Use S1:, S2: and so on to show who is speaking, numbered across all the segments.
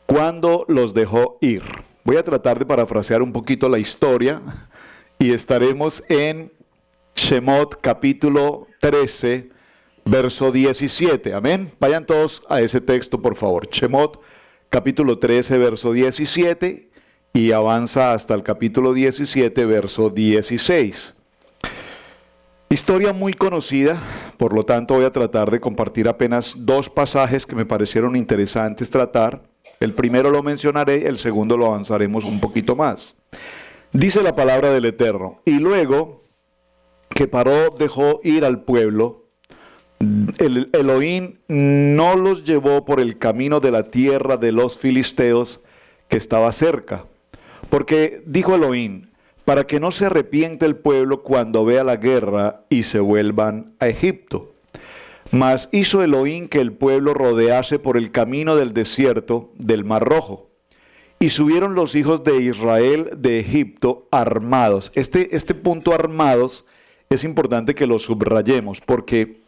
S1: cuando los dejó ir. Voy a tratar de parafrasear un poquito la historia y estaremos en Shemot capítulo 13, verso 17. Amén. Vayan todos a ese texto, por favor. Shemot capítulo 13, verso 17 y avanza hasta el capítulo 17, verso 16. Historia muy conocida, por lo tanto voy a tratar de compartir apenas dos pasajes que me parecieron interesantes tratar. El primero lo mencionaré, el segundo lo avanzaremos un poquito más. Dice la palabra del Eterno: y luego que Paró dejó ir al pueblo, el Elohim no los llevó por el camino de la tierra de los filisteos que estaba cerca. Porque dijo Elohim, para que no se arrepiente el pueblo cuando vea la guerra y se vuelvan a Egipto. Mas hizo Elohim que el pueblo rodease por el camino del desierto del Mar Rojo. Y subieron los hijos de Israel de Egipto armados. Este punto armados es importante que lo subrayemos, porque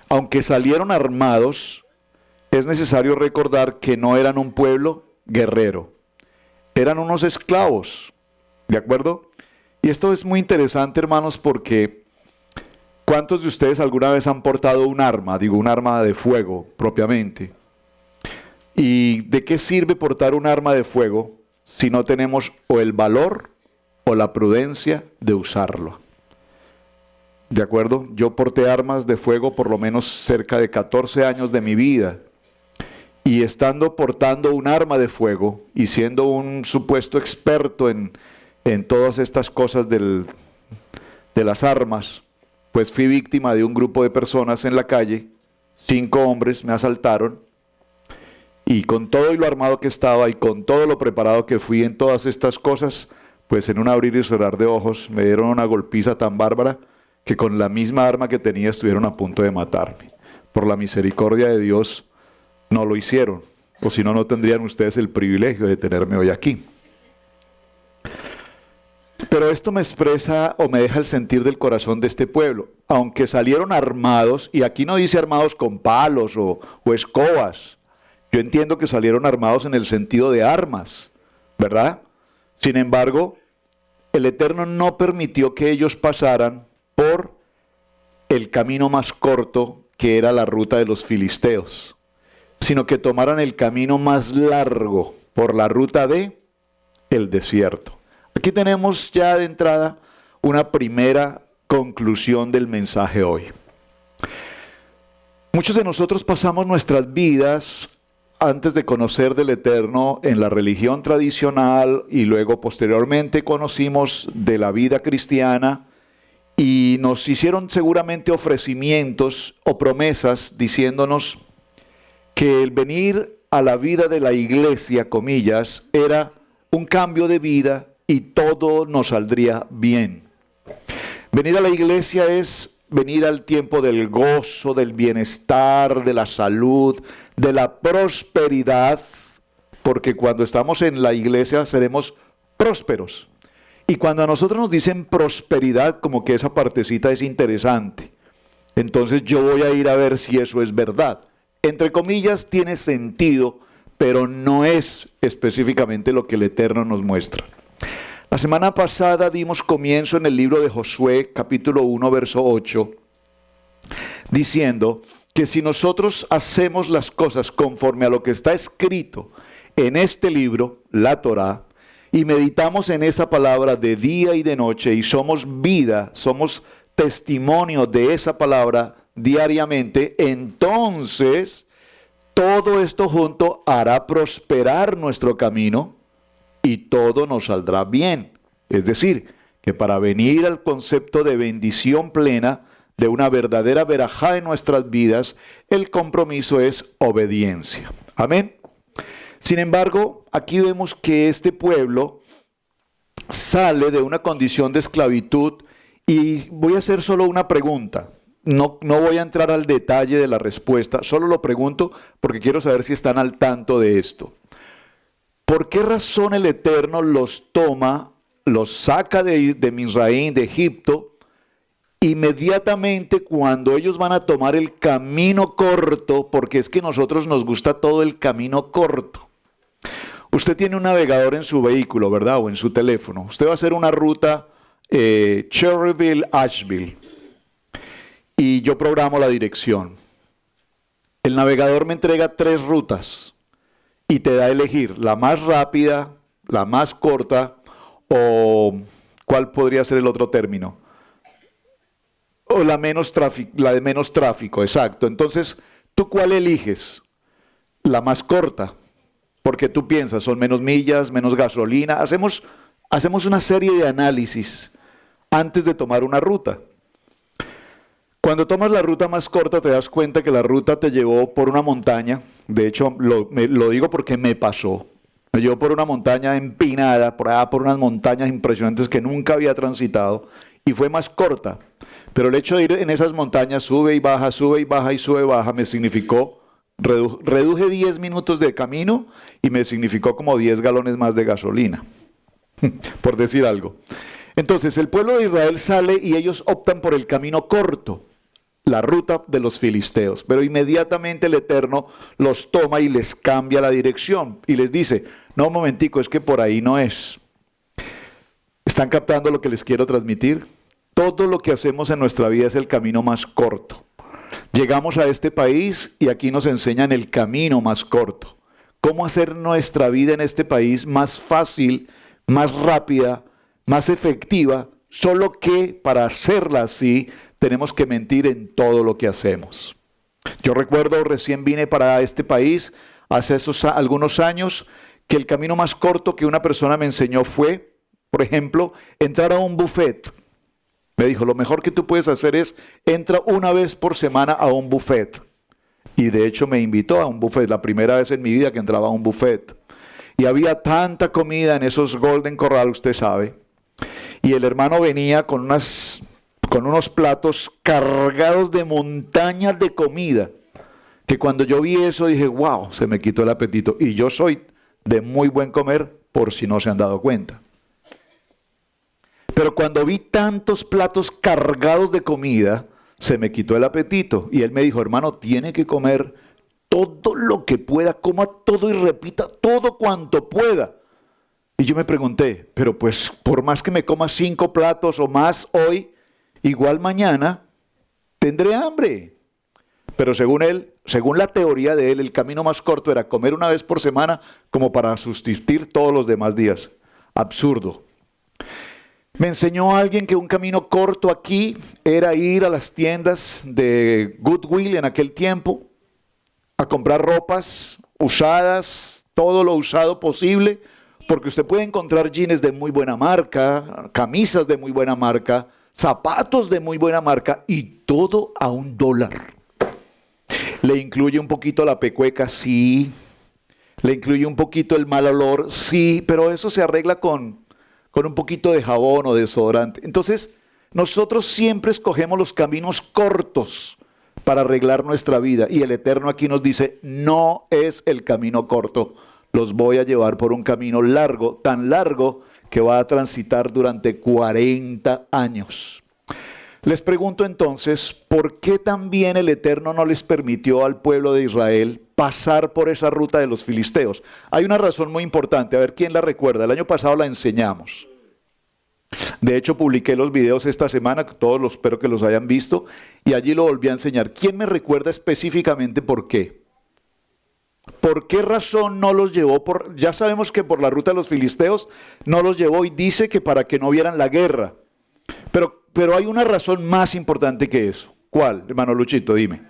S1: aunque salieron armados, es necesario recordar que no eran un pueblo guerrero. Eran unos esclavos, ¿de acuerdo? Y esto es muy interesante, hermanos, porque ¿cuántos de ustedes alguna vez han portado un arma? Digo, un arma de fuego, propiamente. ¿Y de qué sirve portar un arma de fuego si no tenemos o el valor o la prudencia de usarlo? ¿De acuerdo? Yo porté armas de fuego por lo menos cerca de 14 años de mi vida. Y estando portando un arma de fuego y siendo un supuesto experto en todas estas cosas de las armas, pues fui víctima de un grupo de personas en la calle. 5 hombres me asaltaron y con todo y lo armado que estaba y con todo lo preparado que fui en todas estas cosas, pues en un abrir y cerrar de ojos me dieron una golpiza tan bárbara que con la misma arma que tenía estuvieron a punto de matarme. Por la misericordia de Dios no lo hicieron, o si no, no tendrían ustedes el privilegio de tenerme hoy aquí. Pero esto me expresa o me deja el sentir del corazón de este pueblo. Aunque salieron armados, y aquí no dice armados con palos o escobas, yo entiendo que salieron armados en el sentido de armas, ¿verdad? Sin embargo, el Eterno no permitió que ellos pasaran por el camino más corto, que era la ruta de los filisteos, sino que tomaran el camino más largo por la ruta de el desierto. Aquí tenemos ya de entrada una primera conclusión del mensaje hoy. Muchos de nosotros pasamos nuestras vidas antes de conocer del Eterno en la religión tradicional y luego posteriormente conocimos de la vida cristiana y nos hicieron seguramente ofrecimientos o promesas diciéndonos que el venir a la vida de la iglesia, comillas, era un cambio de vida y todo nos saldría bien. Venir a la iglesia es venir al tiempo del gozo, del bienestar, de la salud, de la prosperidad, porque cuando estamos en la iglesia seremos prósperos. Y cuando a nosotros nos dicen prosperidad, como que esa partecita es interesante. Entonces yo voy a ir a ver si eso es verdad. Entre comillas tiene sentido, pero no es específicamente lo que el Eterno nos muestra. La semana pasada dimos comienzo en el libro de Josué, capítulo 1, verso 8, diciendo que si nosotros hacemos las cosas conforme a lo que está escrito en este libro, la Torá, y meditamos en esa palabra de día y de noche, y somos vida, somos testimonio de esa palabra diariamente, entonces todo esto junto hará prosperar nuestro camino y todo nos saldrá bien. Es decir, que para venir al concepto de bendición plena, de una verdadera verajá en nuestras vidas, el compromiso es obediencia. Amén. Sin embargo, aquí vemos que este pueblo sale de una condición de esclavitud y voy a hacer solo una pregunta. No voy a entrar al detalle de la respuesta, solo lo pregunto porque quiero saber si están al tanto de esto. ¿Por qué razón el Eterno los toma, los saca de Misraín, de Egipto, inmediatamente cuando ellos van a tomar el camino corto? Porque es que a nosotros nos gusta todo el camino corto. Usted tiene un navegador en su vehículo, ¿verdad? O en su teléfono. Usted va a hacer una ruta Cherryville-Asheville. Y yo programo la dirección. El navegador me entrega 3 rutas y te da a elegir la más rápida, la más corta o ¿cuál podría ser el otro término? O la de menos tráfico, exacto. Entonces, ¿tú cuál eliges? La más corta, porque tú piensas, son menos millas, menos gasolina. Hacemos una serie de análisis antes de tomar una ruta. Cuando tomas la ruta más corta te das cuenta que la ruta te llevó por una montaña. De hecho, lo digo porque me pasó. Me llevó por una montaña empinada, por allá por unas montañas impresionantes que nunca había transitado y fue más corta. Pero el hecho de ir en esas montañas, sube y baja y sube y baja, me significó, reduje 10 minutos de camino y me significó como 10 galones más de gasolina, por decir algo. Entonces el pueblo de Israel sale y ellos optan por el camino corto, la ruta de los filisteos, pero inmediatamente el Eterno los toma y les cambia la dirección y les dice, no, un momentico, es que por ahí no es. ¿Están captando lo que les quiero transmitir? Todo lo que hacemos en nuestra vida es el camino más corto. Llegamos a este país y aquí nos enseñan el camino más corto. Cómo hacer nuestra vida en este país más fácil, más rápida, más efectiva, solo que para hacerla así tenemos que mentir en todo lo que hacemos. Yo recuerdo, recién vine para este país hace algunos años, que el camino más corto que una persona me enseñó fue, por ejemplo, entrar a un buffet. Me dijo, lo mejor que tú puedes hacer es, entra una vez por semana a un buffet. Y de hecho me invitó a un buffet, la primera vez en mi vida que entraba a un buffet. Y había tanta comida en esos Golden Corral, usted sabe. Y el hermano venía con unos platos cargados de montañas de comida, que cuando yo vi eso dije, wow, se me quitó el apetito. Y yo soy de muy buen comer, por si no se han dado cuenta. Pero cuando vi tantos platos cargados de comida, se me quitó el apetito. Y él me dijo, hermano, tiene que comer todo lo que pueda, coma todo y repita todo cuanto pueda. Y yo me pregunté, pero pues por más que me coma 5 platos o más hoy, igual mañana tendré hambre. Pero según él, según la teoría de él, el camino más corto era comer una vez por semana como para sustituir todos los demás días. Absurdo. Me enseñó alguien que un camino corto aquí era ir a las tiendas de Goodwill en aquel tiempo a comprar ropas usadas, todo lo usado posible, porque usted puede encontrar jeans de muy buena marca, camisas de muy buena marca, zapatos de muy buena marca y todo a $1. Le incluye un poquito la pecueca, sí. Le incluye un poquito el mal olor, sí, pero eso se arregla con un poquito de jabón o desodorante. Entonces, nosotros siempre escogemos los caminos cortos para arreglar nuestra vida. Y el Eterno aquí nos dice, no es el camino corto. Los voy a llevar por un camino largo, tan largo que va a transitar durante 40 años. Les pregunto entonces, ¿por qué también el Eterno no les permitió al pueblo de Israel pasar por esa ruta de los filisteos? Hay una razón muy importante, a ver quién la recuerda. El año pasado la enseñamos. De hecho, publiqué los videos esta semana, todos espero que los hayan visto, y allí lo volví a enseñar. ¿Quién me recuerda específicamente por qué? ¿Por qué razón no los llevó? Ya sabemos que por la ruta de los filisteos no los llevó y dice que para que no vieran la guerra. Pero hay una razón más importante que eso. ¿Cuál, hermano Luchito? Dime.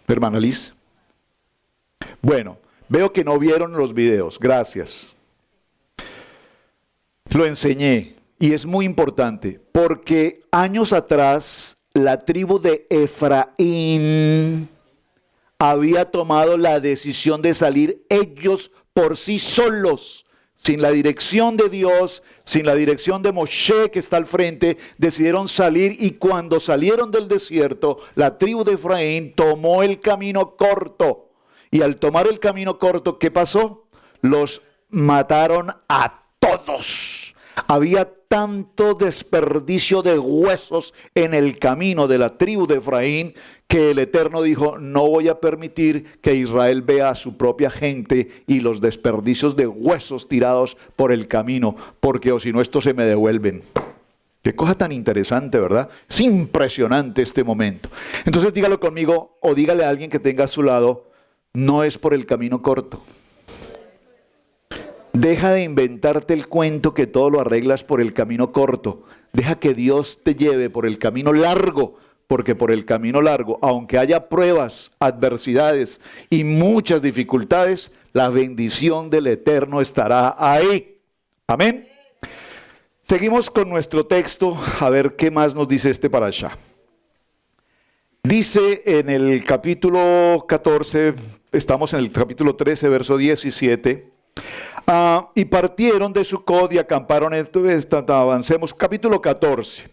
S1: Hermana Liz. Bueno, veo que no vieron los videos. Gracias. Lo enseñé y es muy importante porque años atrás la tribu de Efraín había tomado la decisión de salir ellos por sí solos, sin la dirección de Dios, sin la dirección de Moshe que está al frente, decidieron salir y cuando salieron del desierto, la tribu de Efraín tomó el camino corto. Y al tomar el camino corto, ¿qué pasó? Los mataron a todos. Había tanto desperdicio de huesos en el camino de la tribu de Efraín que el Eterno dijo: no voy a permitir que Israel vea a su propia gente y los desperdicios de huesos tirados por el camino, porque o si no estos se me devuelven. Qué cosa tan interesante, ¿verdad? Es impresionante este momento. Entonces dígalo conmigo o dígale a alguien que tenga a su lado: no es por el camino corto. Deja de inventarte el cuento que todo lo arreglas por el camino corto. Deja que Dios te lleve por el camino largo, porque por el camino largo, aunque haya pruebas, adversidades y muchas dificultades, la bendición del Eterno estará ahí. Amén. Seguimos con nuestro texto, a ver qué más nos dice este parashá. Dice en el capítulo 14, estamos en el capítulo 13, verso 17. Y partieron de Sucot y acamparon, avancemos, capítulo 14.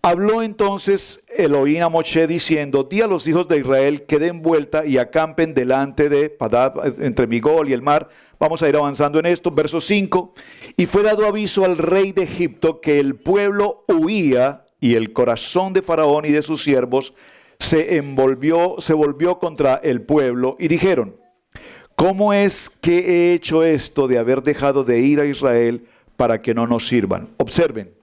S1: Habló entonces Elohim a Moshe diciendo: di a los hijos de Israel que den vuelta y acampen delante de Padab, entre Migol y el mar. Vamos a ir avanzando en esto, verso 5. Y fue dado aviso al rey de Egipto que el pueblo huía, y el corazón de Faraón y de sus siervos se volvió contra el pueblo, y dijeron: ¿cómo es que he hecho esto de haber dejado de ir a Israel para que no nos sirvan? Observen.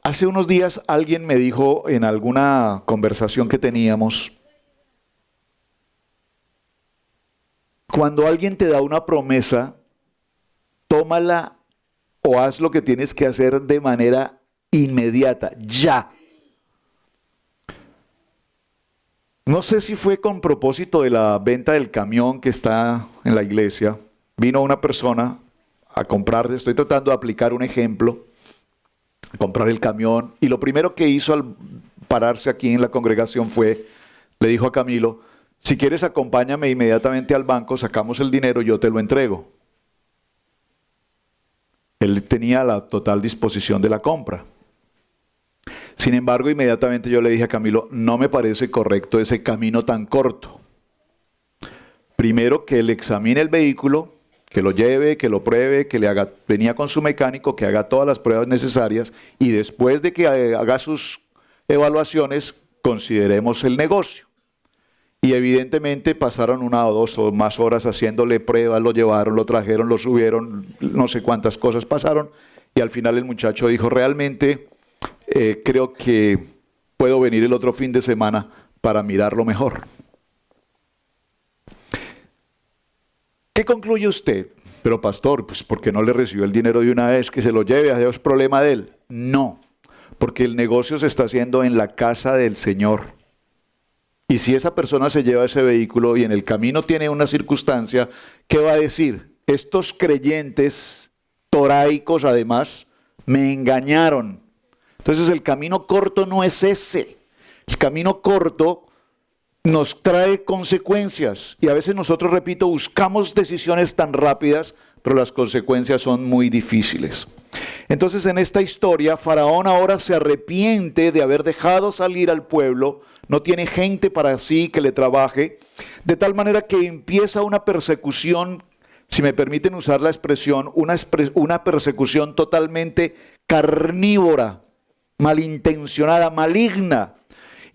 S1: Hace unos días alguien me dijo en alguna conversación que teníamos: cuando alguien te da una promesa, tómala o haz lo que tienes que hacer de manera inmediata, ya. No sé si fue con propósito de la venta del camión que está en la iglesia. Vino una persona a comprar, estoy tratando de aplicar un ejemplo, a comprar el camión, y lo primero que hizo al pararse aquí en la congregación le dijo a Camilo: si quieres acompáñame inmediatamente al banco, sacamos el dinero y yo te lo entrego. Él tenía la total disposición de la compra. Sin embargo, inmediatamente yo le dije a Camilo: no me parece correcto ese camino tan corto. Primero, que él examine el vehículo, que lo lleve, que lo pruebe, que venía con su mecánico, que haga todas las pruebas necesarias, y después de que haga sus evaluaciones, consideremos el negocio. Y evidentemente pasaron 1 o 2 o más horas haciéndole pruebas, lo llevaron, lo trajeron, lo subieron, no sé cuántas cosas pasaron, y al final el muchacho dijo: realmente creo que puedo venir el otro fin de semana para mirarlo mejor. ¿Qué concluye usted? Pero pastor, pues ¿por qué no le recibió el dinero de una vez? Que se lo lleve, a Dios, problema de él. No, porque el negocio se está haciendo en la casa del Señor. Y si esa persona se lleva ese vehículo y en el camino tiene una circunstancia, ¿qué va a decir? Estos creyentes toraicos además me engañaron. Entonces el camino corto no es ese. El camino corto nos trae consecuencias. Y a veces nosotros, repito, buscamos decisiones tan rápidas, pero las consecuencias son muy difíciles. Entonces en esta historia, Faraón ahora se arrepiente de haber dejado salir al pueblo. No tiene gente para sí que le trabaje. De tal manera que empieza una persecución, si me permiten usar la expresión, una persecución totalmente carnívora, malintencionada, maligna,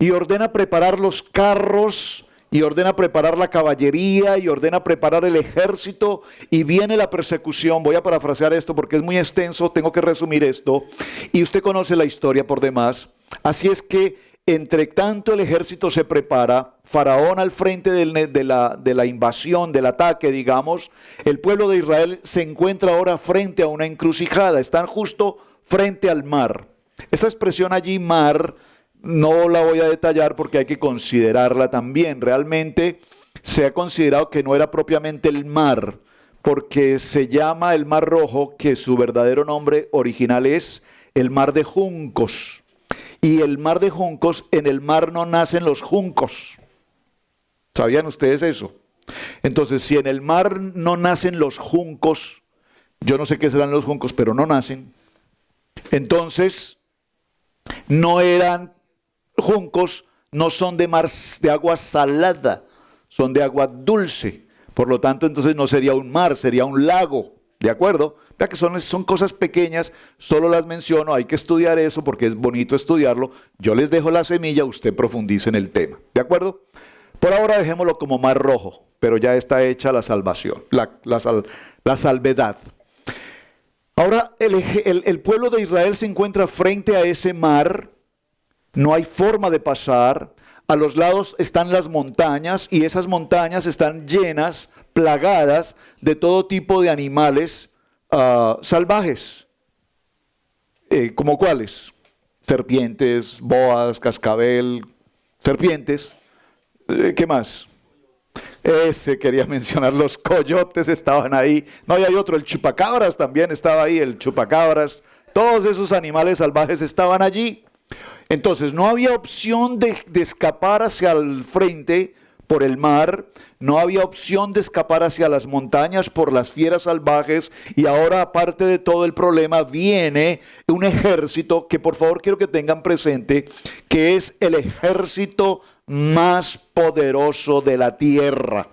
S1: y ordena preparar los carros, y ordena preparar la caballería, y ordena preparar el ejército, y viene la persecución. Voy a parafrasear esto porque es muy extenso, tengo que resumir esto, y usted conoce la historia por demás. Así es que, entre tanto el ejército se prepara, Faraón al frente de la invasión, del ataque, digamos, el pueblo de Israel se encuentra ahora frente a una encrucijada, están justo frente al mar. Esa expresión allí, mar, no la voy a detallar porque hay que considerarla también. Realmente se ha considerado que no era propiamente el mar, porque se llama el Mar Rojo, que su verdadero nombre original es el Mar de Juncos. Y el Mar de Juncos, en el mar no nacen los juncos. ¿Sabían ustedes eso? Entonces, si en el mar no nacen los juncos, yo no sé qué serán los juncos, pero no nacen. Entonces, no eran juncos, no son de agua salada, son de agua dulce. Por lo tanto, entonces no sería un mar, sería un lago. ¿De acuerdo? Vea que son cosas pequeñas, solo las menciono, hay que estudiar eso porque es bonito estudiarlo. Yo les dejo la semilla, usted profundice en el tema. ¿De acuerdo? Por ahora dejémoslo como mar rojo, pero ya está hecha la salvación, la salvedad. Ahora el pueblo de Israel se encuentra frente a ese mar, no hay forma de pasar, a los lados están las montañas y esas montañas están llenas, plagadas de todo tipo de animales salvajes. ¿Como cuáles? Serpientes, boas, cascabel, serpientes. ¿Qué más? Ese quería mencionar, los coyotes estaban ahí. No, y hay otro, el chupacabras también estaba ahí, el chupacabras. Todos esos animales salvajes estaban allí. Entonces no había opción de escapar hacia el frente por el mar, no había opción de escapar hacia las montañas por las fieras salvajes, y ahora, aparte de todo el problema, viene un ejército que, por favor, quiero que tengan presente, que es el ejército más poderoso de la tierra.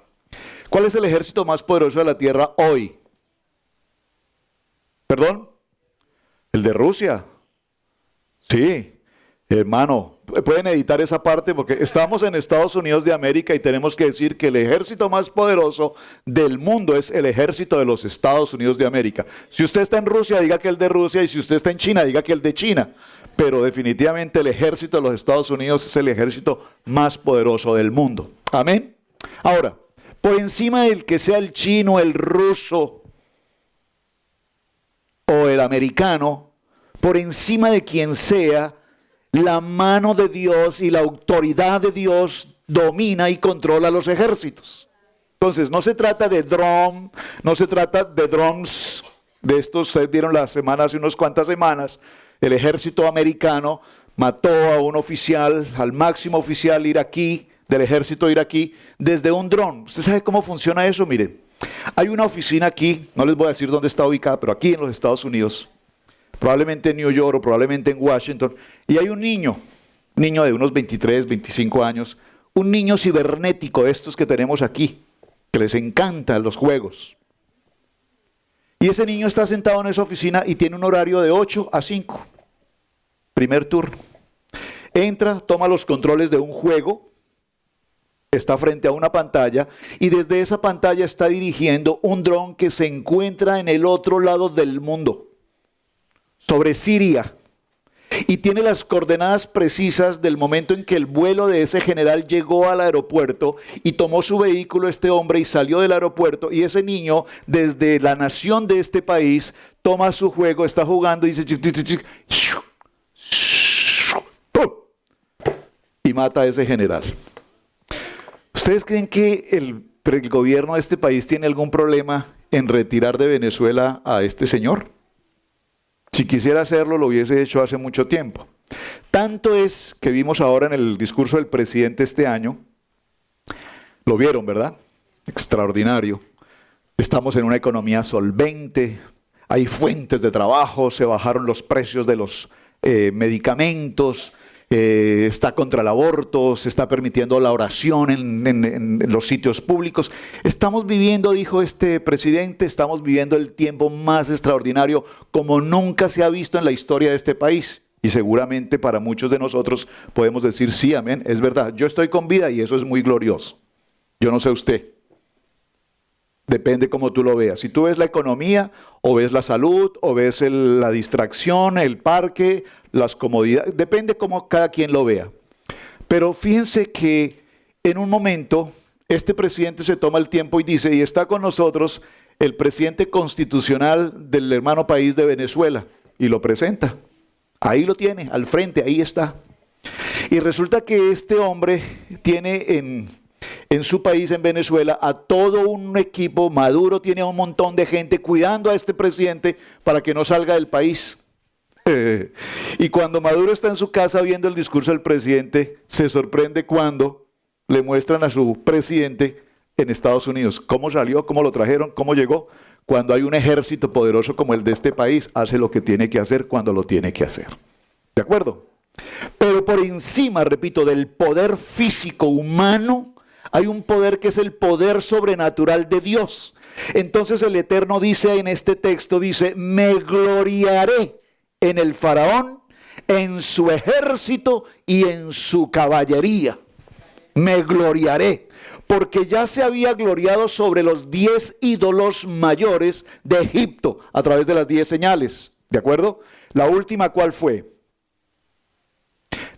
S1: ¿Cuál es el ejército más poderoso de la tierra hoy? ¿Perdón? El de Rusia. Sí. Hermano, pueden editar esa parte porque estamos en Estados Unidos de América y tenemos que decir que el ejército más poderoso del mundo es el ejército de los Estados Unidos de América. Si usted está en Rusia, diga que el de Rusia, y si usted está en China, diga que el de China. Pero definitivamente el ejército de los Estados Unidos es el ejército más poderoso del mundo. Amén. Ahora, por encima del que sea el chino, el ruso o el americano, por encima de quien sea, la mano de Dios y la autoridad de Dios domina y controla los ejércitos. Entonces, no se trata de dron, no se trata de drones, de estos, ustedes vieron hace unas cuantas semanas, el ejército americano mató a un oficial, al máximo oficial iraquí, del ejército iraquí, desde un dron. ¿Usted sabe cómo funciona eso? Miren, hay una oficina aquí, no les voy a decir dónde está ubicada, pero aquí en los Estados Unidos, probablemente en New York o probablemente en Washington, y hay un niño de unos 23, 25 años, un niño cibernético de estos que tenemos aquí, que les encantan los juegos. Y ese niño está sentado en esa oficina y tiene un horario de 8 a 5, primer turno. Entra, toma los controles de un juego, está frente a una pantalla y desde esa pantalla está dirigiendo un dron que se encuentra en el otro lado del mundo, sobre Siria, y tiene las coordenadas precisas del momento en que el vuelo de ese general llegó al aeropuerto y tomó su vehículo este hombre y salió del aeropuerto, y ese niño desde la nación de este país toma su juego, está jugando y dice y mata a ese general. ¿Ustedes creen que el gobierno de este país tiene algún problema en retirar de Venezuela a este señor? Si quisiera hacerlo, lo hubiese hecho hace mucho tiempo. Tanto es que vimos ahora en el discurso del presidente este año, lo vieron, ¿verdad? Extraordinario. Estamos en una economía solvente, hay fuentes de trabajo, se bajaron los precios de los medicamentos, está contra el aborto, se está permitiendo la oración en los sitios públicos. Estamos viviendo, dijo este presidente, estamos viviendo el tiempo más extraordinario como nunca se ha visto en la historia de este país. Y seguramente para muchos de nosotros podemos decir, sí, amén, es verdad, yo estoy con vida y eso es muy glorioso. Yo no sé usted. Depende cómo tú lo veas. Si tú ves la economía, o ves la salud, o ves la distracción, el parque, las comodidades, depende cómo cada quien lo vea. Pero fíjense que en un momento este presidente se toma el tiempo y dice, y está con nosotros el presidente constitucional del hermano país de Venezuela, y lo presenta. Ahí lo tiene, al frente, ahí está. Y resulta que este hombre tiene en su país, en Venezuela, a todo un equipo. Maduro tiene a un montón de gente cuidando a este presidente para que no salga del país. Y cuando Maduro está en su casa viendo el discurso del presidente, se sorprende cuando le muestran a su presidente en Estados Unidos. ¿Cómo salió? ¿Cómo lo trajeron? ¿Cómo llegó? Cuando hay un ejército poderoso como el de este país, hace lo que tiene que hacer cuando lo tiene que hacer. ¿De acuerdo? Pero por encima, repito, del poder físico humano, hay un poder que es el poder sobrenatural de Dios. Entonces el Eterno dice en este texto, dice, me gloriaré en el faraón, en su ejército y en su caballería. Me gloriaré, porque ya se había gloriado sobre los 10 ídolos mayores de Egipto a través de las 10 señales, ¿de acuerdo? La última, ¿cuál fue?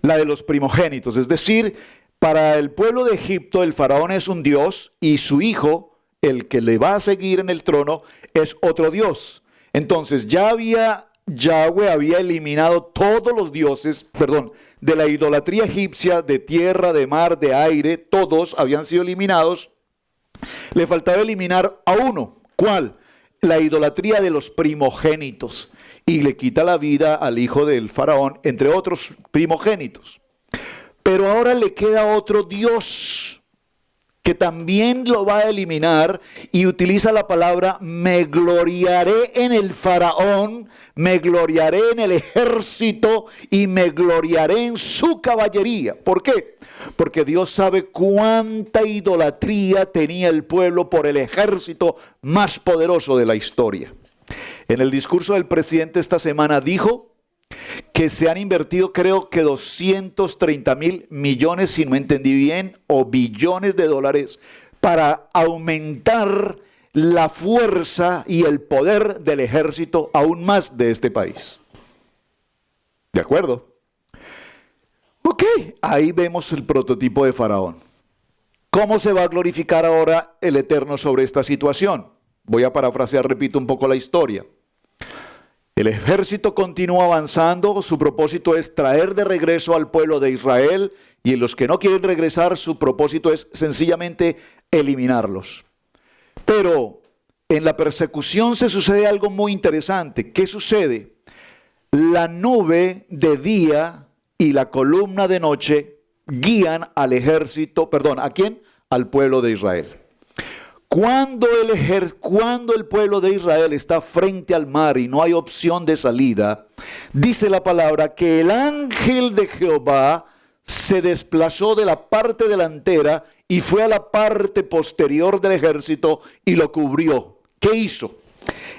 S1: La de los primogénitos, es decir, para el pueblo de Egipto el faraón es un dios y su hijo, el que le va a seguir en el trono, es otro dios. Entonces Yahweh había eliminado todos los dioses, de la idolatría egipcia, de tierra, de mar, de aire, todos habían sido eliminados. Le faltaba eliminar a uno. ¿Cuál? La idolatría de los primogénitos. Y le quita la vida al hijo del faraón, entre otros primogénitos. Pero ahora le queda otro Dios que también lo va a eliminar y utiliza la palabra me gloriaré en el faraón, me gloriaré en el ejército y me gloriaré en su caballería. ¿Por qué? Porque Dios sabe cuánta idolatría tenía el pueblo por el ejército más poderoso de la historia. En el discurso del presidente esta semana dijo que se han invertido, creo que 230,000 millones, si no entendí bien, o billones de dólares para aumentar la fuerza y el poder del ejército aún más de este país. ¿De acuerdo? Ok, ahí vemos el prototipo de Faraón. ¿Cómo se va a glorificar ahora el Eterno sobre esta situación? Voy a parafrasear, repito un poco la historia. El ejército continúa avanzando, su propósito es traer de regreso al pueblo de Israel y en los que no quieren regresar su propósito es sencillamente eliminarlos. Pero en la persecución se sucede algo muy interesante. ¿Qué sucede? La nube de día y la columna de noche guían al ejército, ¿a quién? Al pueblo de Israel. Cuando el pueblo de Israel está frente al mar y no hay opción de salida, dice la palabra que el ángel de Jehová se desplazó de la parte delantera y fue a la parte posterior del ejército y lo cubrió. ¿Qué hizo?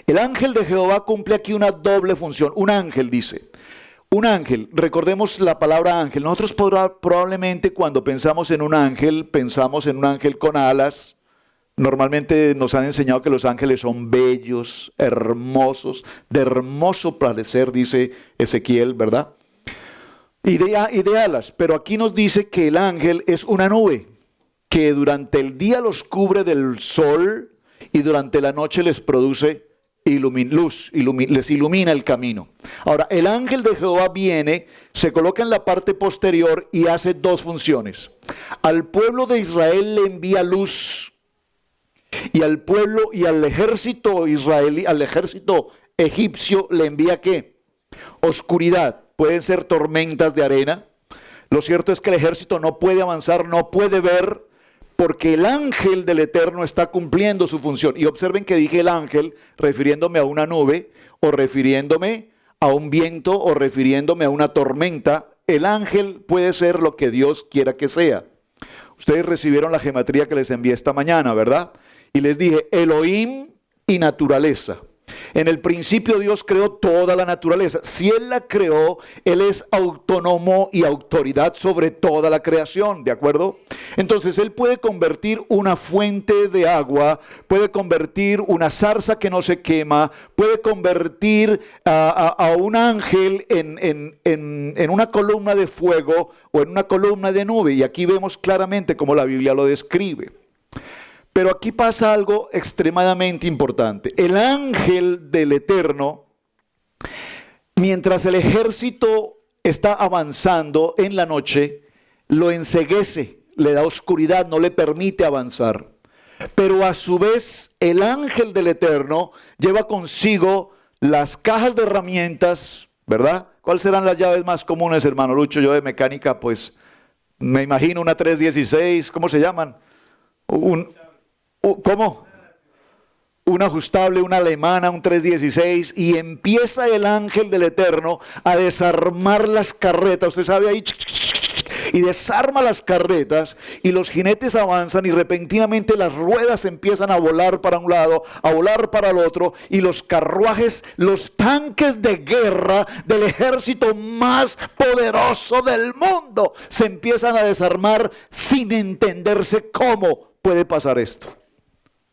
S1: El ángel de Jehová cumple aquí una doble función. Un ángel dice, un ángel, recordemos la palabra ángel. Nosotros probablemente cuando pensamos en un ángel, pensamos en un ángel con alas. Normalmente nos han enseñado que los ángeles son bellos, hermosos, de hermoso parecer, dice Ezequiel, ¿verdad? Y de alas, pero aquí nos dice que el ángel es una nube, que durante el día los cubre del sol y durante la noche les produce luz, les ilumina el camino. Ahora, el ángel de Jehová viene, se coloca en la parte posterior y hace dos funciones. Al pueblo de Israel le envía luz. Y al pueblo y al ejército israelí, al ejército egipcio le envía ¿qué? Oscuridad. Pueden ser tormentas de arena. Lo cierto es que el ejército no puede avanzar, no puede ver, porque el ángel del Eterno está cumpliendo su función. Y observen que dije el ángel refiriéndome a una nube, o refiriéndome a un viento, o refiriéndome a una tormenta. El ángel puede ser lo que Dios quiera que sea. Ustedes recibieron la gematría que les envié esta mañana, ¿verdad? Y les dije, Elohim y naturaleza. En el principio Dios creó toda la naturaleza. Si Él la creó, Él es autónomo y autoridad sobre toda la creación, ¿de acuerdo? Entonces Él puede convertir una fuente de agua, puede convertir una zarza que no se quema, puede convertir a un ángel en una columna de fuego o en una columna de nube. Y aquí vemos claramente cómo la Biblia lo describe. Pero aquí pasa algo extremadamente importante. El ángel del Eterno, mientras el ejército está avanzando en la noche, lo enceguece, le da oscuridad, no le permite avanzar. Pero a su vez, el ángel del Eterno lleva consigo las cajas de herramientas, ¿verdad? ¿Cuáles serán las llaves más comunes, hermano Lucho? Yo de mecánica, pues, me imagino una 316, ¿cómo se llaman? ¿Cómo? Un ajustable, una alemana, un 316, y empieza el ángel del Eterno a desarmar las carretas. Usted sabe ahí, y desarma las carretas y los jinetes avanzan y repentinamente las ruedas empiezan a volar para un lado, a volar para el otro y los carruajes, los tanques de guerra del ejército más poderoso del mundo se empiezan a desarmar sin entenderse cómo puede pasar esto.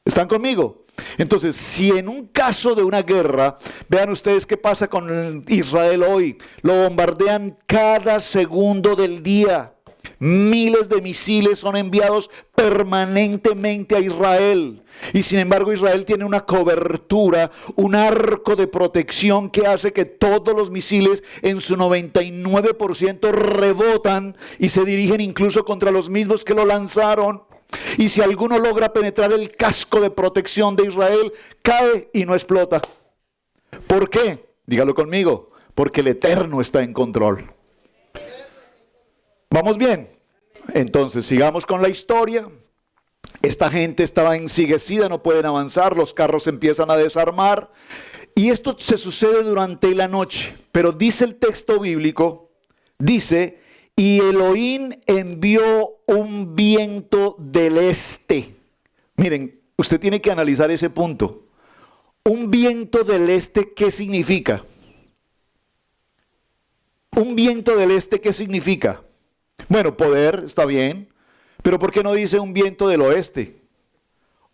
S1: ¿Están conmigo? Entonces, si en un caso de una guerra, vean ustedes qué pasa con Israel hoy, lo bombardean cada segundo del día. Miles de misiles son enviados permanentemente a Israel. Y sin embargo Israel tiene una cobertura, un arco de protección que hace que todos los misiles en su 99% rebotan y se dirigen incluso contra los mismos que lo lanzaron. Y si alguno logra penetrar el casco de protección de Israel, cae y no explota. ¿Por qué? Dígalo conmigo. Porque el Eterno está en control. ¿Vamos bien? Entonces, sigamos con la historia. Esta gente estaba ensimismada, no pueden avanzar, los carros empiezan a desarmar. Y esto se sucede durante la noche. Pero dice el texto bíblico, dice, y Elohim envió un viento del este. Miren, usted tiene que analizar ese punto. Un viento del este, ¿qué significa? Un viento del este, ¿qué significa? Bueno, poder, está bien, pero ¿por qué no dice un viento del oeste?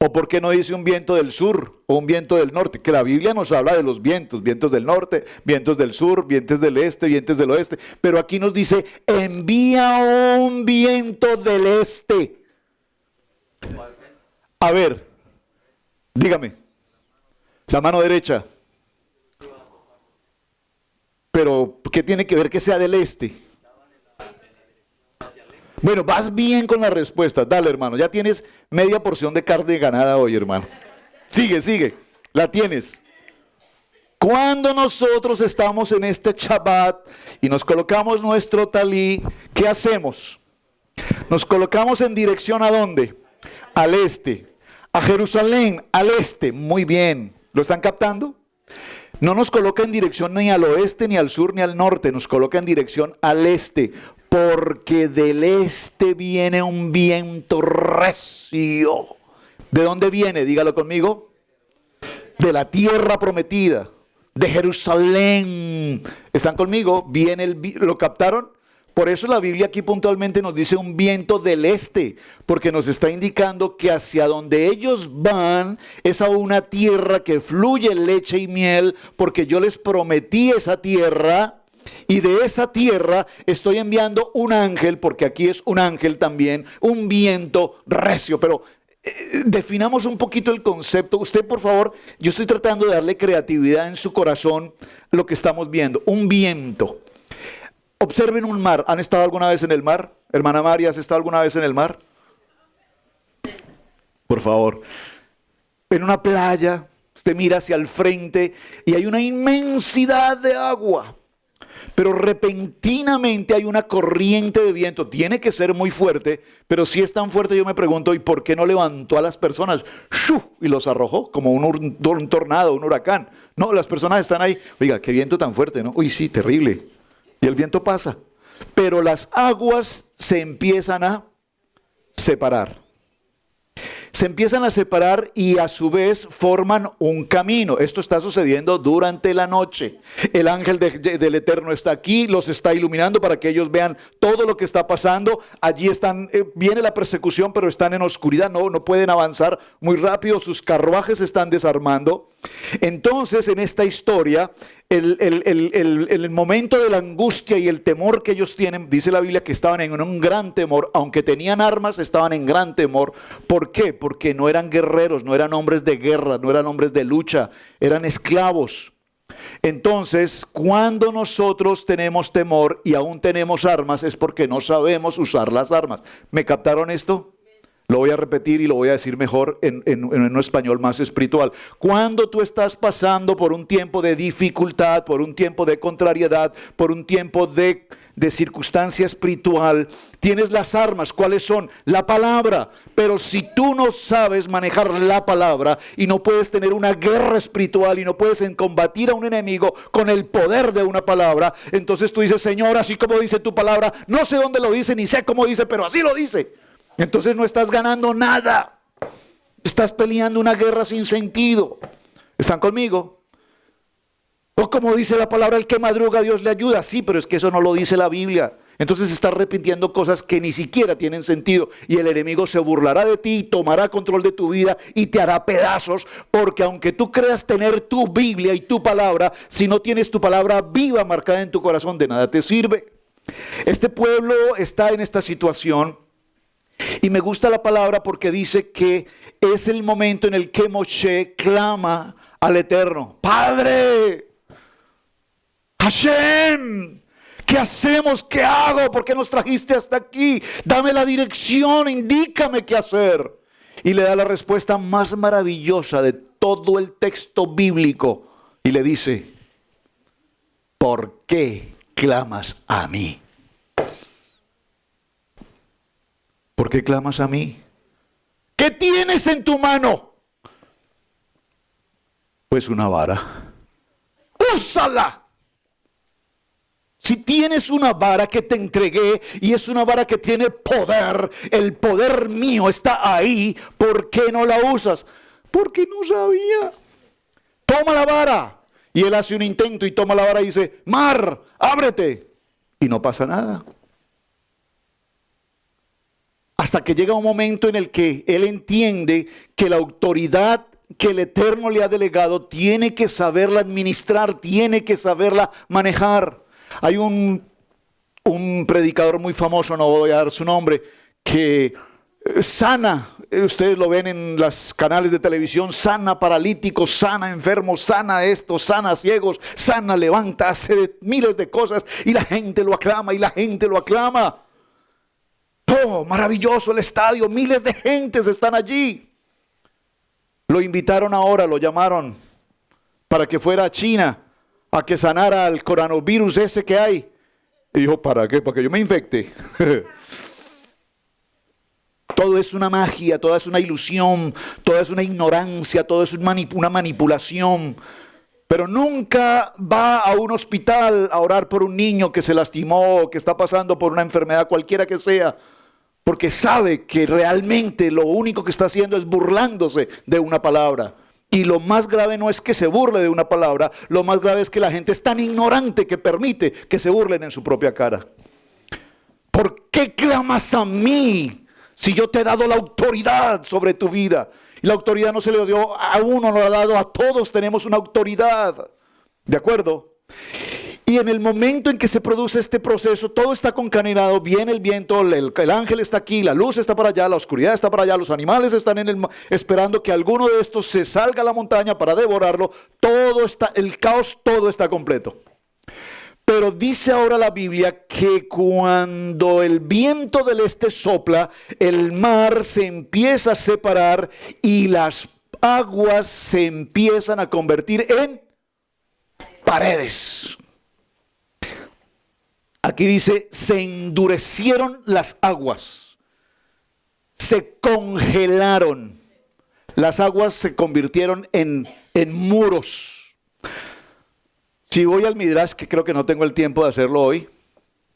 S1: ¿O por qué no dice un viento del sur o un viento del norte? Que la Biblia nos habla de los vientos, vientos del norte, vientos del sur, vientos del este, vientos del oeste. Pero aquí nos dice, envía un viento del este. A ver, dígame, la mano derecha. Pero, ¿qué tiene que ver que sea del este? Bueno, vas bien con la respuesta. Dale, hermano, ya tienes media porción de carne ganada hoy, hermano. Sigue, la tienes. Cuando nosotros estamos en este Shabbat y nos colocamos nuestro talí, ¿qué hacemos? Nos colocamos en dirección ¿a dónde? Al este. A Jerusalén, al este. Muy bien. ¿Lo están captando? No nos coloca en dirección ni al oeste, ni al sur, ni al norte. Nos coloca en dirección al este. Porque del este viene un viento recio. ¿De dónde viene? Dígalo conmigo. De la tierra prometida. De Jerusalén. ¿Están conmigo? Viene ¿lo captaron? Por eso la Biblia aquí puntualmente nos dice un viento del este. Porque nos está indicando que hacia donde ellos van es a una tierra que fluye leche y miel. Porque yo les prometí esa tierra. Y de esa tierra estoy enviando un ángel, porque aquí es un ángel también, un viento recio. Pero definamos un poquito el concepto. Usted, por favor, yo estoy tratando de darle creatividad en su corazón a lo que estamos viendo. Un viento. Observen un mar. ¿Han estado alguna vez en el mar? Hermana María, ¿has estado alguna vez en el mar? Por favor. En una playa, usted mira hacia el frente y hay una inmensidad de agua. Pero repentinamente hay una corriente de viento. Tiene que ser muy fuerte, pero si es tan fuerte, yo me pregunto, ¿y por qué no levantó a las personas? ¡Shoo! Y los arrojó como un tornado, un huracán. No, las personas están ahí. Oiga, qué viento tan fuerte, ¿no? Uy, sí, terrible. Y el viento pasa. Pero las aguas se empiezan a separar. Se empiezan a separar y a su vez forman un camino. Esto está sucediendo durante la noche. El ángel del Eterno está aquí, los está iluminando para que ellos vean todo lo que está pasando. Allí viene la persecución, pero están en oscuridad, no pueden avanzar muy rápido, sus carruajes se están desarmando. Entonces, en esta historia, el momento de la angustia y el temor que ellos tienen, dice la Biblia que estaban en un gran temor, aunque tenían armas, estaban en gran temor. ¿Por qué? Porque no eran guerreros, no eran hombres de guerra, no eran hombres de lucha, eran esclavos. Entonces, cuando nosotros tenemos temor y aún tenemos armas, es porque no sabemos usar las armas. ¿Me captaron esto? Lo voy a repetir y lo voy a decir mejor en un español más espiritual. Cuando tú estás pasando por un tiempo de dificultad, por un tiempo de contrariedad, por un tiempo de de circunstancia espiritual, tienes las armas. ¿Cuáles son? La palabra. Pero si tú no sabes manejar la palabra y no puedes tener una guerra espiritual y no puedes combatir a un enemigo con el poder de una palabra, entonces tú dices, Señor, así como dice tu palabra, no sé dónde lo dice ni sé cómo dice, pero así lo dice. Entonces no estás ganando nada. Estás peleando una guerra sin sentido. ¿Están conmigo? O como dice la palabra, el que madruga Dios le ayuda. Sí, pero es que eso no lo dice la Biblia. Entonces estás repitiendo cosas que ni siquiera tienen sentido. Y el enemigo se burlará de ti, tomará control de tu vida y te hará pedazos. Porque aunque tú creas tener tu Biblia y tu palabra, si no tienes tu palabra viva marcada en tu corazón, de nada te sirve. Este pueblo está en esta situación. Y me gusta la palabra porque dice que es el momento en el que Moshe clama al Eterno. Padre, Hashem, ¿qué hacemos? ¿Qué hago? ¿Por qué nos trajiste hasta aquí? Dame la dirección, indícame qué hacer. Y le da la respuesta más maravillosa de todo el texto bíblico. Y le dice, ¿por qué clamas a mí? ¿Por qué clamas a mí? ¿Qué tienes en tu mano? Pues una vara. ¡Úsala! Si tienes una vara que te entregué y es una vara que tiene poder, el poder mío está ahí, ¿por qué no la usas? Porque no sabía. Toma la vara. Y él hace un intento y toma la vara y dice, mar, ábrete. Y no pasa nada. Hasta que llega un momento en el que él entiende que la autoridad que el Eterno le ha delegado tiene que saberla administrar, tiene que saberla manejar. Hay un predicador muy famoso, no voy a dar su nombre, que sana, ustedes lo ven en los canales de televisión, sana paralíticos, sana enfermos, sana esto, sana ciegos, sana, levanta, hace miles de cosas y la gente lo aclama y la gente lo aclama. Oh, maravilloso el estadio, miles de gentes están allí. Lo invitaron ahora, lo llamaron para que fuera a China a que sanara el coronavirus ese que hay. Y dijo, ¿para qué? Para que yo me infecte. Todo es una magia, todo es una ilusión, todo es una ignorancia, todo es una manipulación. Pero nunca va a un hospital a orar por un niño que se lastimó, que está pasando por una enfermedad cualquiera que sea. Porque sabe que realmente lo único que está haciendo es burlándose de una palabra. Y lo más grave no es que se burle de una palabra, lo más grave es que la gente es tan ignorante que permite que se burlen en su propia cara. ¿Por qué clamas a mí si yo te he dado la autoridad sobre tu vida? Y la autoridad no se le dio a uno, lo ha dado a todos, tenemos una autoridad. ¿De acuerdo? Y en el momento en que se produce este proceso, todo está concatenado, viene el viento, el ángel está aquí, la luz está para allá, la oscuridad está para allá, los animales están esperando que alguno de estos se salga a la montaña para devorarlo. Todo está, el caos, todo está completo. Pero dice ahora la Biblia que cuando el viento del este sopla, el mar se empieza a separar y las aguas se empiezan a convertir en paredes. Aquí dice, se endurecieron las aguas, se congelaron, las aguas se convirtieron en muros. Si voy al Midrash, que creo que no tengo el tiempo de hacerlo hoy,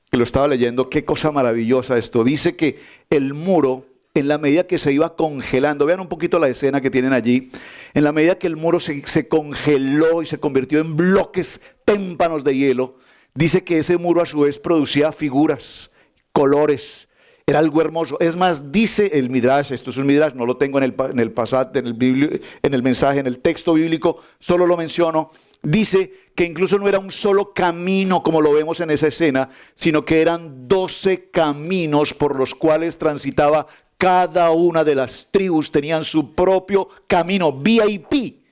S1: que lo estaba leyendo, qué cosa maravillosa esto. Dice que el muro, en la medida que se iba congelando, vean un poquito la escena que tienen allí, en la medida que el muro se congeló y se convirtió en bloques, témpanos de hielo, dice que ese muro a su vez producía figuras, colores, era algo hermoso. Es más, dice el Midrash, esto es un Midrash, no lo tengo en el pasado, en el mensaje, en el texto bíblico, solo lo menciono. Dice que incluso no era un solo camino como lo vemos en esa escena, sino que eran 12 caminos por los cuales transitaba cada una de las tribus, tenían su propio camino VIP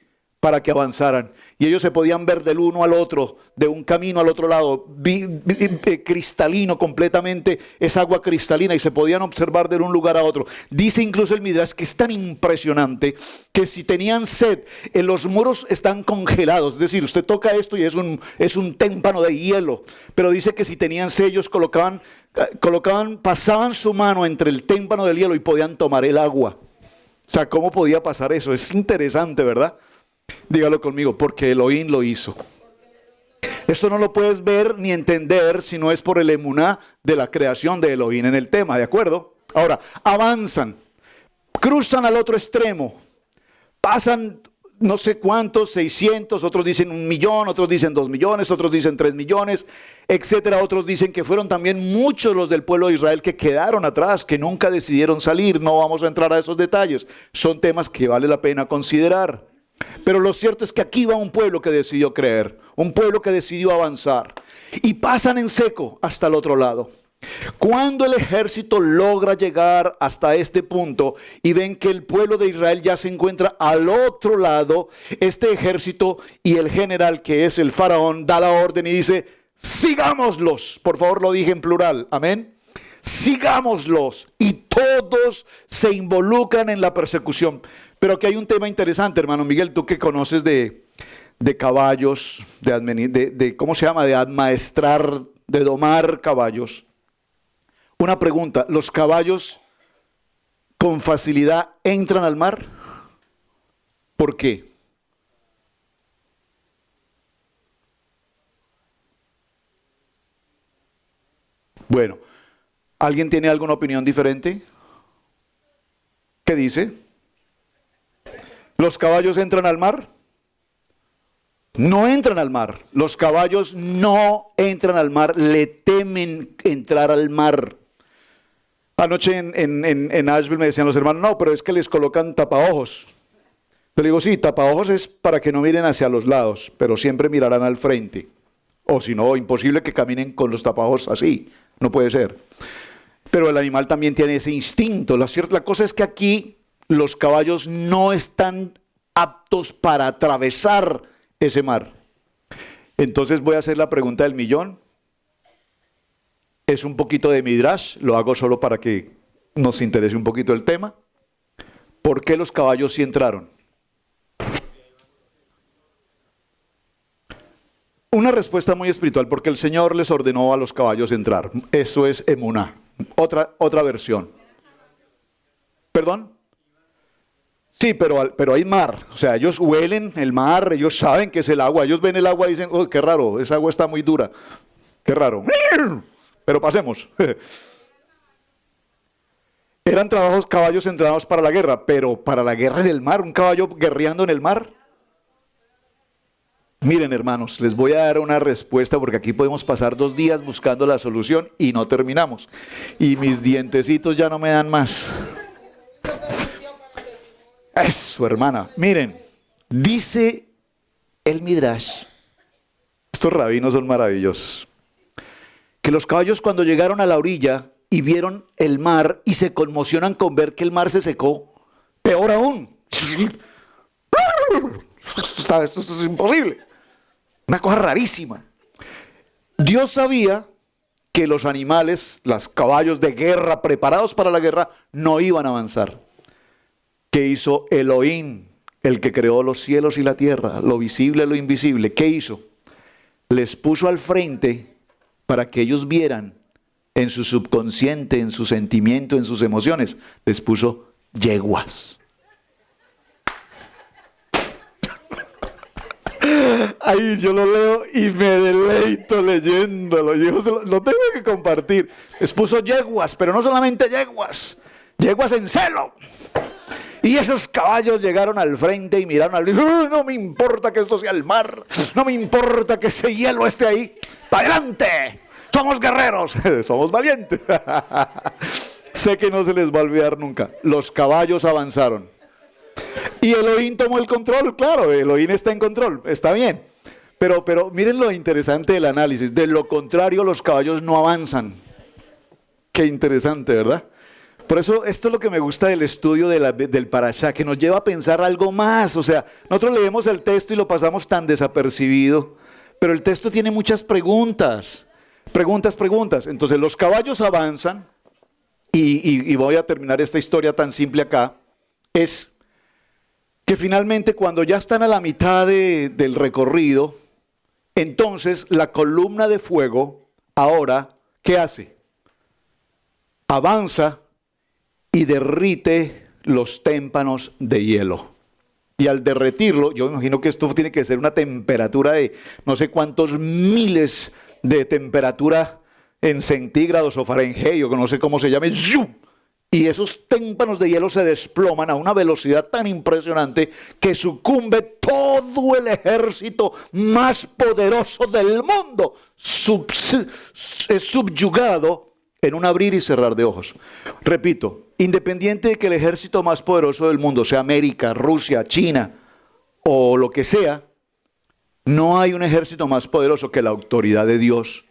S1: para que avanzaran. Y ellos se podían ver del uno al otro, de un camino al otro lado, cristalino completamente, es agua cristalina, y se podían observar de un lugar a otro. Dice incluso el Midrash que es tan impresionante que si tenían sed, los muros están congelados, es decir, usted toca esto y es un témpano de hielo, pero dice que si tenían sed, ellos pasaban su mano entre el témpano del hielo y podían tomar el agua. O sea, ¿cómo podía pasar eso? Es interesante, ¿verdad? Dígalo conmigo, porque Elohim lo hizo. Esto no lo puedes ver ni entender si no es por el emuná de la creación de Elohim en el tema, ¿de acuerdo? Ahora, avanzan, cruzan al otro extremo, pasan no sé cuántos, 600, otros dicen 1.000.000, otros dicen 2 millones, otros dicen 3 millones, etcétera. Otros dicen que fueron también muchos los del pueblo de Israel que quedaron atrás, que nunca decidieron salir. No vamos a entrar a esos detalles, son temas que vale la pena considerar. Pero lo cierto es que aquí va un pueblo que decidió creer, un pueblo que decidió avanzar, y pasan en seco hasta el otro lado. Cuando el ejército logra llegar hasta este punto y ven que el pueblo de Israel ya se encuentra al otro lado, este ejército y el general, que es el faraón, da la orden y dice: sigámoslos. Por favor, lo dije en plural, amén. Sigámoslos, y todos se involucran en la persecución. Pero aquí hay un tema interesante, hermano Miguel, tú que conoces de caballos, ¿cómo se llama? De admaestrar, de domar caballos. Una pregunta: ¿los caballos con facilidad entran al mar? ¿Por qué? Bueno, ¿alguien tiene alguna opinión diferente? ¿Qué dice? ¿Los caballos entran al mar? No entran al mar. Los caballos no entran al mar, le temen entrar al mar. Anoche en Asheville me decían los hermanos: no, pero es que les colocan tapaojos. Yo le digo: sí, tapaojos es para que no miren hacia los lados, pero siempre mirarán al frente. O si no, imposible que caminen con los tapaojos así, no puede ser. Pero el animal también tiene ese instinto. La cosa es que aquí los caballos no están aptos para atravesar ese mar. Entonces voy a hacer la pregunta del millón. Es un poquito de midrash, lo hago solo para que nos interese un poquito el tema. ¿Por qué los caballos sí entraron? Una respuesta muy espiritual: porque el Señor les ordenó a los caballos entrar. Eso es emuná. Otra versión. ¿Perdón? Sí, pero hay mar. O sea, ellos huelen el mar, ellos saben que es el agua. Ellos ven el agua y dicen: oh, qué raro, esa agua está muy dura. Qué raro. Pero pasemos. Eran caballos entrenados para la guerra, pero para la guerra en el mar, un caballo guerreando en el mar. Miren, hermanos, les voy a dar una respuesta, porque aquí podemos pasar 2 días buscando la solución y no terminamos. Y mis dientecitos ya no me dan más. Eso, hermana. Miren, dice el Midrash, estos rabinos son maravillosos, que los caballos, cuando llegaron a la orilla y vieron el mar y se conmocionan con ver que el mar se secó, peor aún. Esto es imposible. Una cosa rarísima. Dios sabía que los animales, los caballos de guerra preparados para la guerra, no iban a avanzar. ¿Qué hizo Elohim, el que creó los cielos y la tierra, lo visible y lo invisible? ¿Qué hizo? Les puso al frente para que ellos vieran en su subconsciente, en su sentimiento, en sus emociones. Les puso yeguas. Ahí yo lo leo y me deleito leyéndolo. Yo lo tengo que compartir. Les puso yeguas, pero no solamente yeguas, yeguas en celo. Y esos caballos llegaron al frente y miraron al río. No me importa que esto sea el mar, no me importa que ese hielo esté ahí. ¡Para adelante! Somos guerreros, somos valientes. Sé que no se les va a olvidar nunca. Los caballos avanzaron. Y Elohim tomó el control, claro, Elohim está en control, está bien. Pero miren lo interesante del análisis. De lo contrario, los caballos no avanzan. Qué interesante, ¿verdad? Por eso esto es lo que me gusta del estudio del Parashá, que nos lleva a pensar algo más. O sea, nosotros leemos el texto y lo pasamos tan desapercibido, pero el texto tiene muchas preguntas. Preguntas. Entonces los caballos avanzan y voy a terminar esta historia tan simple acá. Es que finalmente cuando ya están a la mitad del recorrido, entonces la columna de fuego ahora, ¿qué hace? Avanza y derrite los témpanos de hielo. Y al derretirlo, yo me imagino que esto tiene que ser una temperatura de no sé cuántos miles de temperatura en centígrados o Fahrenheit, o no sé cómo se llame, y esos témpanos de hielo se desploman a una velocidad tan impresionante que sucumbe todo el ejército más poderoso del mundo, es subyugado en un abrir y cerrar de ojos. Repito, independiente de que el ejército más poderoso del mundo sea América, Rusia, China o lo que sea, no hay un ejército más poderoso que la autoridad de Dios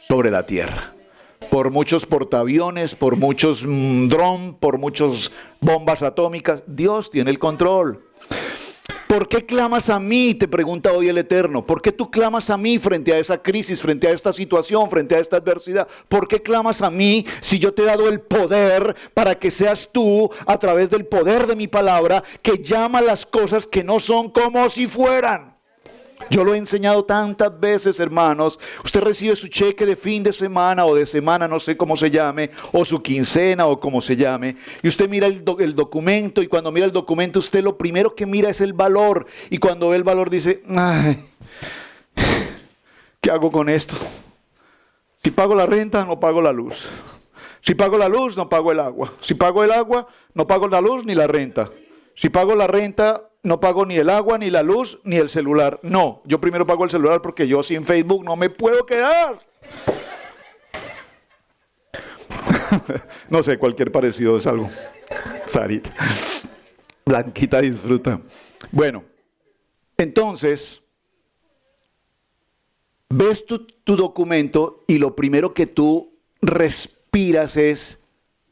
S1: sobre la tierra. Por muchos portaaviones, por muchos drones, por muchas bombas atómicas, Dios tiene el control. ¿Por qué clamas a mí? Te pregunta hoy el Eterno. ¿Por qué tú clamas a mí frente a esa crisis, frente a esta situación, frente a esta adversidad? ¿Por qué clamas a mí si yo te he dado el poder para que seas tú, a través del poder de mi palabra, que llama las cosas que no son como si fueran? Yo lo he enseñado tantas veces, hermanos. Usted recibe su cheque de fin de semana o de semana, no sé cómo se llame, o su quincena o como se llame, y usted mira el documento, y cuando mira el documento usted lo primero que mira es el valor, y cuando ve el valor dice, ay, ¿qué hago con esto? Si pago la renta, no pago la luz. Si pago la luz, no pago el agua. Si pago el agua, no pago la luz ni la renta. Si pago la renta, no pago ni el agua, ni la luz, ni el celular. No, yo primero pago el celular porque yo sin Facebook no me puedo quedar. No sé, cualquier parecido es algo. Sarita. Blanquita disfruta. Bueno, entonces, ves tu documento y lo primero que tú respiras es,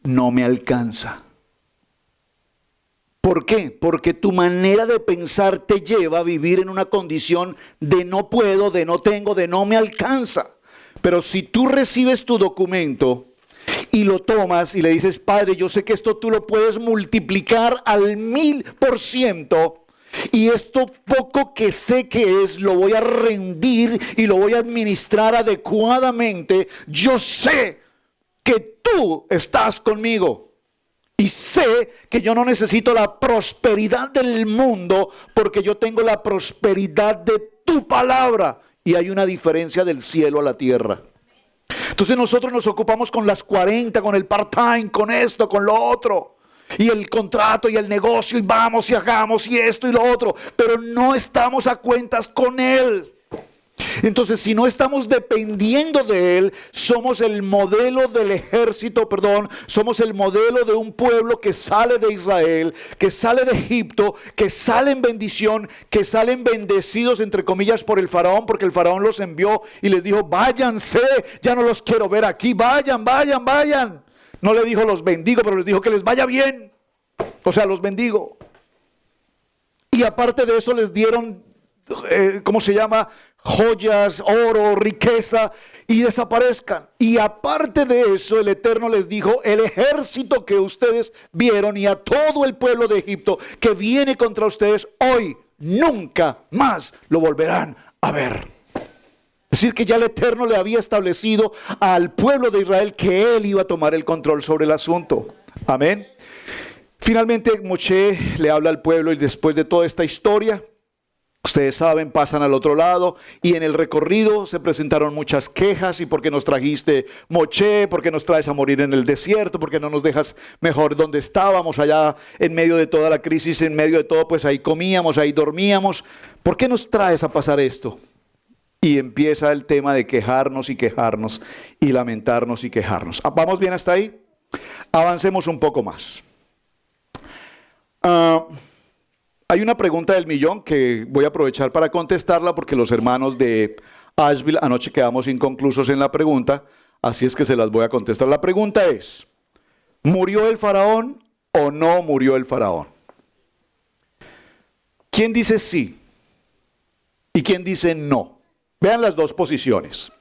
S1: no me alcanza. ¿Por qué? Porque tu manera de pensar te lleva a vivir en una condición de no puedo, de no tengo, de no me alcanza. Pero si tú recibes tu documento y lo tomas y le dices, Padre, yo sé que esto tú lo puedes multiplicar al 1000%, y esto poco que sé que es, lo voy a rendir y lo voy a administrar adecuadamente. Yo sé que tú estás conmigo. Y sé que yo no necesito la prosperidad del mundo porque yo tengo la prosperidad de tu palabra. Y hay una diferencia del cielo a la tierra. Entonces nosotros nos ocupamos con las 40, con el part-time, con esto, con lo otro. Y el contrato y el negocio y vamos y hagamos y esto y lo otro. Pero no estamos a cuentas con Él. Entonces, si no estamos dependiendo de Él, somos el modelo del ejército, somos el modelo de un pueblo que sale de Israel, que sale de Egipto, que sale en bendición, que salen bendecidos, entre comillas, por el faraón, porque el faraón los envió y les dijo, váyanse, ya no los quiero ver aquí, vayan. No le dijo los bendigo, pero les dijo que les vaya bien, o sea, los bendigo. Y aparte de eso les dieron, joyas, oro, riqueza, y desaparezcan. Y aparte de eso, el Eterno les dijo, el ejército que ustedes vieron y a todo el pueblo de Egipto que viene contra ustedes, hoy nunca más lo volverán a ver. Es decir, que ya el Eterno le había establecido al pueblo de Israel que Él iba a tomar el control sobre el asunto. Amén. Finalmente, Moshe le habla al pueblo y después de toda esta historia, ustedes saben, pasan al otro lado y en el recorrido se presentaron muchas quejas. ¿Y por qué nos trajiste, Moshe? ¿Por qué nos traes a morir en el desierto? ¿Por qué no nos dejas mejor donde estábamos, allá en medio de toda la crisis, en medio de todo, pues ahí comíamos, ahí dormíamos? ¿Por qué nos traes a pasar esto? Y empieza el tema de quejarnos y quejarnos y lamentarnos y quejarnos. ¿Vamos bien hasta ahí? Avancemos un poco más. Hay una pregunta del millón que voy a aprovechar para contestarla porque los hermanos de Asheville anoche quedamos inconclusos en la pregunta, así es que se las voy a contestar. La pregunta es, ¿Murió el faraón o no murió el faraón? ¿Quién dice sí? ¿Y quién dice no? Vean las dos posiciones.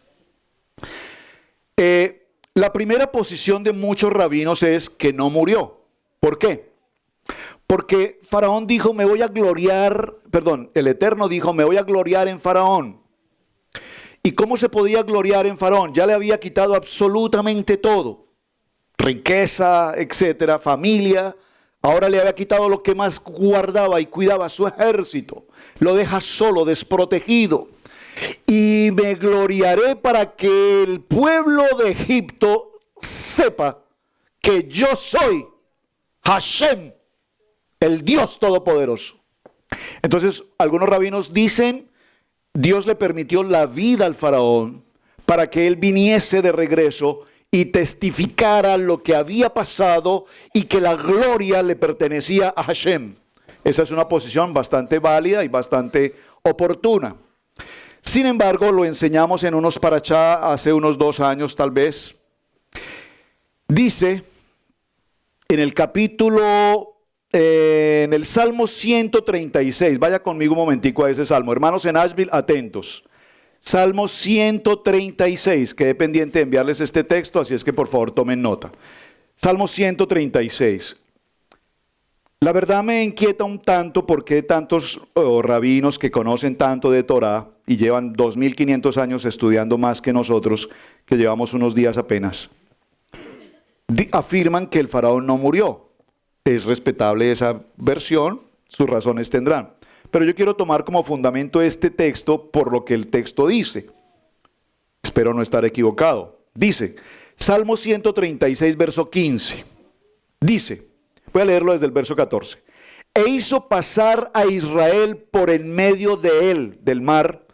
S1: La primera posición de muchos rabinos es que no murió. ¿Por qué? Porque Faraón dijo, el Eterno dijo, me voy a gloriar en Faraón. ¿Y cómo se podía gloriar en Faraón? Ya le había quitado absolutamente todo. Riqueza, etcétera, familia. Ahora le había quitado lo que más guardaba y cuidaba, su ejército. Lo deja solo, desprotegido. Y me gloriaré para que el pueblo de Egipto sepa que yo soy Hashem, el Dios Todopoderoso. Entonces, algunos rabinos dicen, Dios le permitió la vida al faraón para que él viniese de regreso y testificara lo que había pasado y que la gloria le pertenecía a Hashem. Esa es una posición bastante válida y bastante oportuna. Sin embargo, lo enseñamos en unos parachá hace unos 2 años tal vez. Dice en el capítulo, en el Salmo 136, vaya conmigo un momentico a ese salmo. Hermanos en Asheville, atentos. Salmo 136, quedé pendiente de enviarles este texto, así es que por favor tomen nota. Salmo 136. La verdad me inquieta un tanto porque tantos rabinos que conocen tanto de Torá y llevan 2500 años estudiando más que nosotros, que llevamos unos días apenas, afirman que el faraón no murió. Es respetable esa versión, sus razones tendrán. Pero yo quiero tomar como fundamento este texto por lo que el texto dice. Espero no estar equivocado. Dice, Salmo 136, verso 15. Dice, voy a leerlo desde el verso 14. E hizo pasar a Israel por en medio de él, del mar,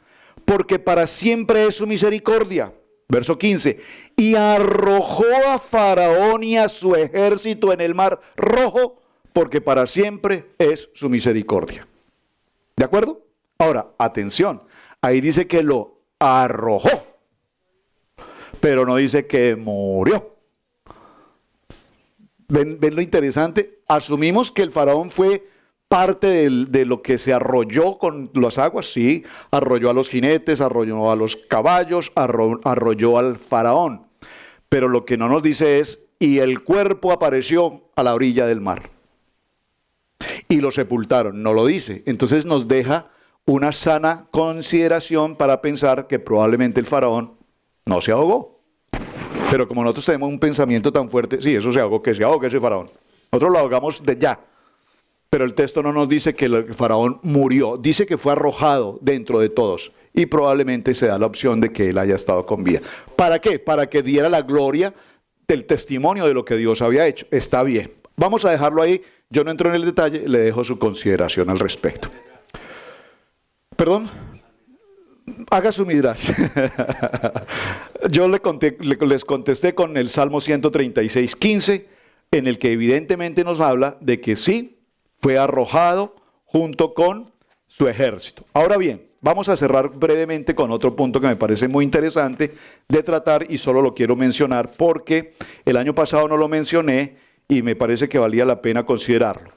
S1: porque para siempre es su misericordia. Verso 15. Y arrojó a Faraón y a su ejército en el mar rojo, porque para siempre es su misericordia. ¿De acuerdo? Ahora, atención. Ahí dice que lo arrojó, pero no dice que murió. ¿Ven lo interesante? Asumimos que el faraón fue parte de lo que se arrolló con las aguas. Sí, arrolló a los jinetes, arrolló a los caballos, arrolló al faraón. Pero lo que no nos dice es, y el cuerpo apareció a la orilla del mar. Y lo sepultaron, no lo dice. Entonces nos deja una sana consideración para pensar que probablemente el faraón no se ahogó. Pero como nosotros tenemos un pensamiento tan fuerte, sí, eso se ahogó, que se ahogue ese faraón. Nosotros lo ahogamos de ya. Pero el texto no nos dice que el faraón murió, dice que fue arrojado dentro de todos. Y probablemente se da la opción de que él haya estado con vida. ¿Para qué? Para que diera la gloria del testimonio de lo que Dios había hecho. Está bien. Vamos a dejarlo ahí. Yo no entro en el detalle, le dejo su consideración al respecto. ¿Perdón? Haga su midrash. Yo les contesté con el Salmo 136, 15, en el que evidentemente nos habla de que sí, fue arrojado junto con su ejército. Ahora bien, vamos a cerrar brevemente con otro punto que me parece muy interesante de tratar y solo lo quiero mencionar porque el año pasado no lo mencioné y me parece que valía la pena considerarlo.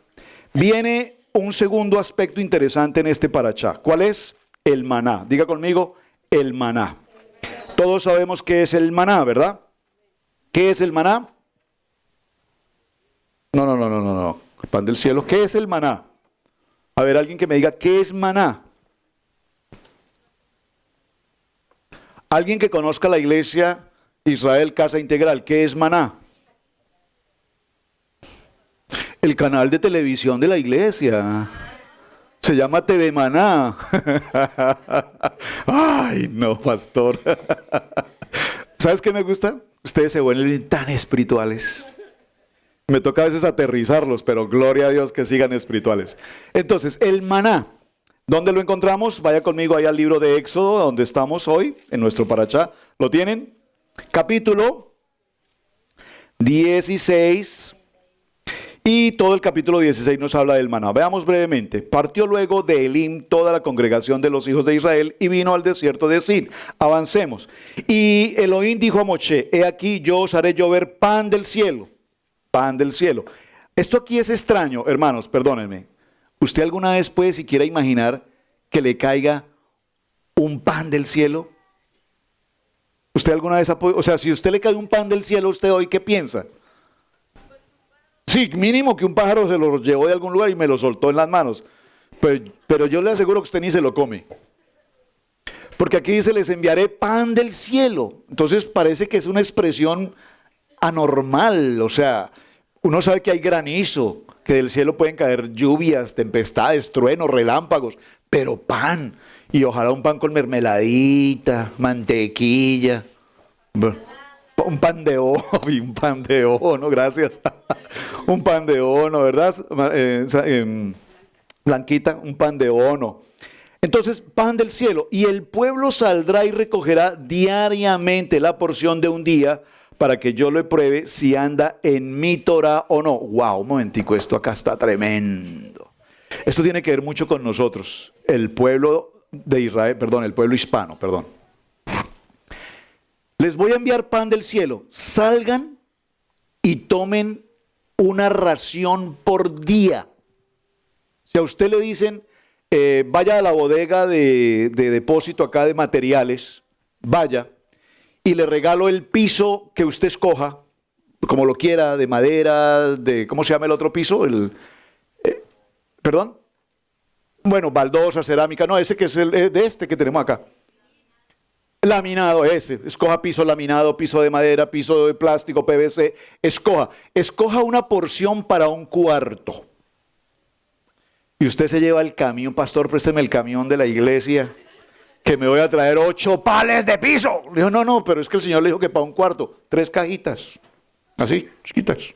S1: Viene un segundo aspecto interesante en este parachá. ¿Cuál es? El maná. Diga conmigo, el maná. Todos sabemos qué es el maná, ¿verdad? ¿Qué es el maná? No. El pan del cielo. ¿Qué es el maná? A ver, alguien que me diga, ¿qué es maná? Alguien que conozca la iglesia Israel Casa Integral, ¿qué es maná? El canal de televisión de la iglesia. Se llama TV Maná. Ay, no, pastor. ¿Sabes qué me gusta? Ustedes se vuelven tan espirituales. Me toca a veces aterrizarlos, pero gloria a Dios que sigan espirituales. Entonces, el maná, ¿dónde lo encontramos? Vaya conmigo ahí al libro de Éxodo, donde estamos hoy, en nuestro parachá. ¿Lo tienen? Capítulo 16. Y todo el capítulo 16 nos habla del maná. Veamos brevemente. Partió luego de Elim toda la congregación de los hijos de Israel y vino al desierto de Sin. Avancemos. Y Elohim dijo a Moshe, he aquí yo os haré llover pan del cielo. pan del cielo. Esto aquí es extraño, hermanos, perdónenme. ¿Usted alguna vez puede siquiera imaginar que le caiga un pan del cielo? ¿Usted alguna vez ha podido, o sea, si usted le cae un pan del cielo, ¿usted hoy qué piensa? Sí, mínimo que un pájaro se lo llevó de algún lugar y me lo soltó en las manos. Pero yo le aseguro que usted ni se lo come. Porque aquí dice, les enviaré pan del cielo. Entonces parece que es una expresión anormal. O sea, uno sabe que hay granizo, que del cielo pueden caer lluvias, tempestades, truenos, relámpagos. Pero pan. Y ojalá un pan con mermeladita, mantequilla. Un pan de ono, y un pan de ono, gracias. Un pan de ono, ¿verdad? Blanquita, un pan de ono. Entonces, pan del cielo. Y el pueblo saldrá y recogerá diariamente la porción de un día para que yo le pruebe si anda en mi Torah o no. Wow, un momentico, esto acá está tremendo. Esto tiene que ver mucho con nosotros, el pueblo de Israel, perdón, el pueblo hispano, perdón. Les voy a enviar pan del cielo. Salgan y tomen una ración por día. Si a usted le dicen, vaya a la bodega de depósito acá de materiales, vaya, y le regalo el piso que usted escoja, como lo quiera, de madera, de, ¿cómo se llama el otro piso? ¿Perdón? Bueno, baldosa, cerámica, no, ese que es de este que tenemos acá. Laminado, ese, escoja piso laminado, piso de madera, piso de plástico, PVC, escoja una porción para un cuarto. Y usted se lleva el camión, pastor, présteme el camión de la iglesia, que me voy a traer 8 pales de piso. Le dijo, no, pero es que el Señor le dijo que para un cuarto, 3 cajitas, así, chiquitas.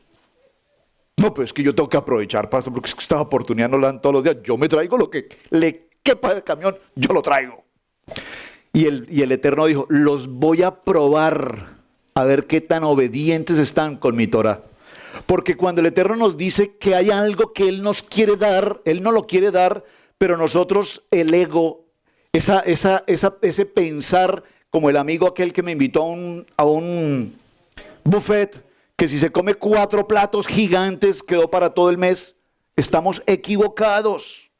S1: No, pues es que yo tengo que aprovechar, pastor, porque es que esta oportunidad no la dan todos los días. Yo me traigo lo que le quepa el camión, yo lo traigo. Y el Eterno dijo, los voy a probar a ver qué tan obedientes están con mi Torah. Porque cuando el Eterno nos dice que hay algo que Él nos quiere dar, Él no lo quiere dar, pero nosotros, el ego, ese pensar, como el amigo aquel que me invitó a un buffet, que si se come 4 platos gigantes quedó para todo el mes, estamos equivocados.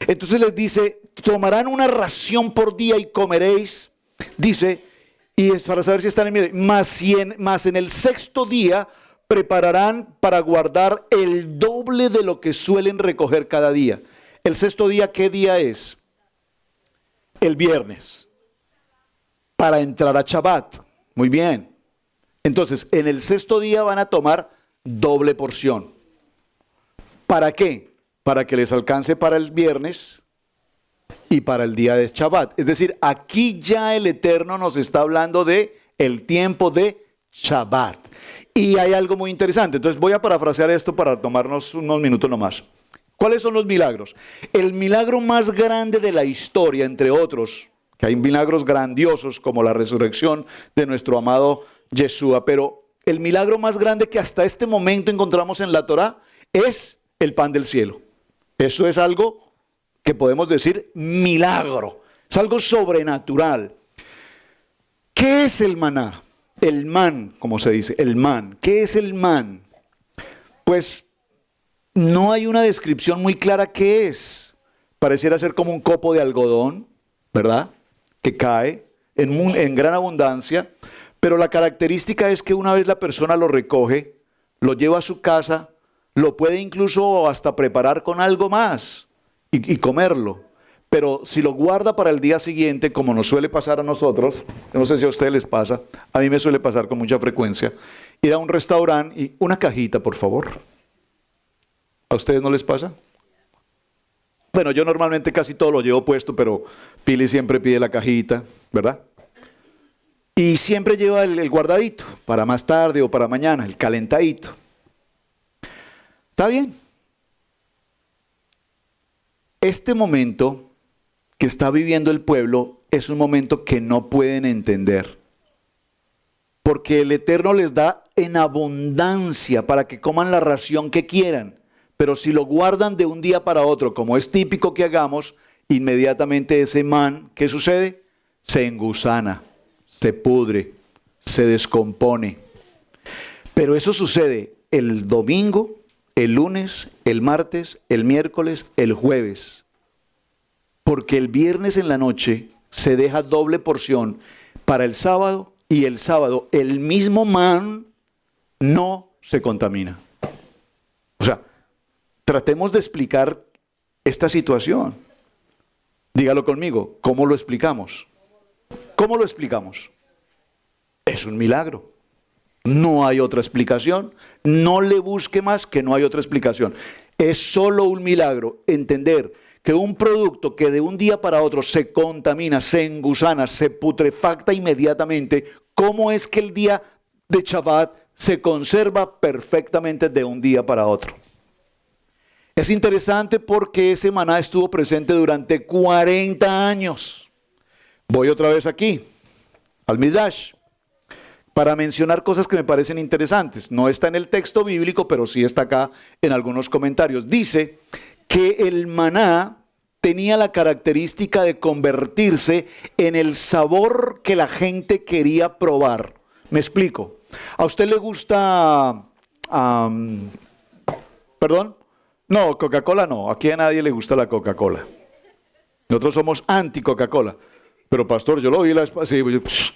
S1: Entonces les dice, tomarán una ración por día y comeréis, dice, y es para saber si están en mi, más en el 6º día prepararán para guardar el doble de lo que suelen recoger cada día. El 6º día, ¿qué día es? El viernes. Para entrar a Shabbat. Muy bien. Entonces, en el 6º día van a tomar doble porción. ¿Para qué? Para que les alcance para el viernes y para el día de Shabbat. Es decir, aquí ya el Eterno nos está hablando de el tiempo de Shabbat. Y hay algo muy interesante. Entonces voy a parafrasear esto para tomarnos unos minutos nomás. ¿Cuáles son los milagros? El milagro más grande de la historia, entre otros, que hay milagros grandiosos como la resurrección de nuestro amado Yeshua, pero el milagro más grande que hasta este momento encontramos en la Torá es el pan del cielo. Eso es algo que podemos decir milagro, es algo sobrenatural. ¿Qué es el maná? El man, como se dice, el man. ¿Qué es el man? Pues no hay una descripción muy clara qué es. Pareciera ser como un copo de algodón, ¿verdad? Que cae en gran abundancia, pero la característica es que una vez la persona lo recoge, lo lleva a su casa, lo puede incluso hasta preparar con algo más y comerlo. Pero si lo guarda para el día siguiente, como nos suele pasar a nosotros, no sé si a ustedes les pasa, a mí me suele pasar con mucha frecuencia, ir a un restaurante y una cajita, por favor. ¿A ustedes no les pasa? Bueno, yo normalmente casi todo lo llevo puesto, pero Pili siempre pide la cajita, ¿verdad? Y siempre lleva el guardadito, para más tarde o para mañana, el calentadito. ¿Está bien? Este momento que está viviendo el pueblo es un momento que no pueden entender. Porque el Eterno les da en abundancia para que coman la ración que quieran. Pero si lo guardan de un día para otro, como es típico que hagamos, inmediatamente ese man, ¿qué sucede? Se engusana, se pudre, se descompone. Pero eso sucede el domingo, el lunes, el martes, el miércoles, el jueves. Porque el viernes en la noche se deja doble porción para el sábado, y el sábado el mismo man no se contamina. O sea, tratemos de explicar esta situación. Dígalo conmigo, ¿cómo lo explicamos? ¿Cómo lo explicamos? Es un milagro. No hay otra explicación. No le busque más, que no hay otra explicación. Es solo un milagro entender que un producto que de un día para otro se contamina, se engusana, se putrefacta inmediatamente, ¿cómo es que el día de Shabbat se conserva perfectamente de un día para otro? Es interesante porque ese maná estuvo presente durante 40 años. Voy otra vez aquí, al Midrash, para mencionar cosas que me parecen interesantes. No está en el texto bíblico, pero sí está acá en algunos comentarios. Dice que el maná tenía la característica de convertirse en el sabor que la gente quería probar. Me explico. ¿A usted le gusta, perdón? No, Coca-Cola no. Aquí a nadie le gusta la Coca-Cola. Nosotros somos anti-Coca-Cola. Pero pastor, yo lo vi la vez sí, pues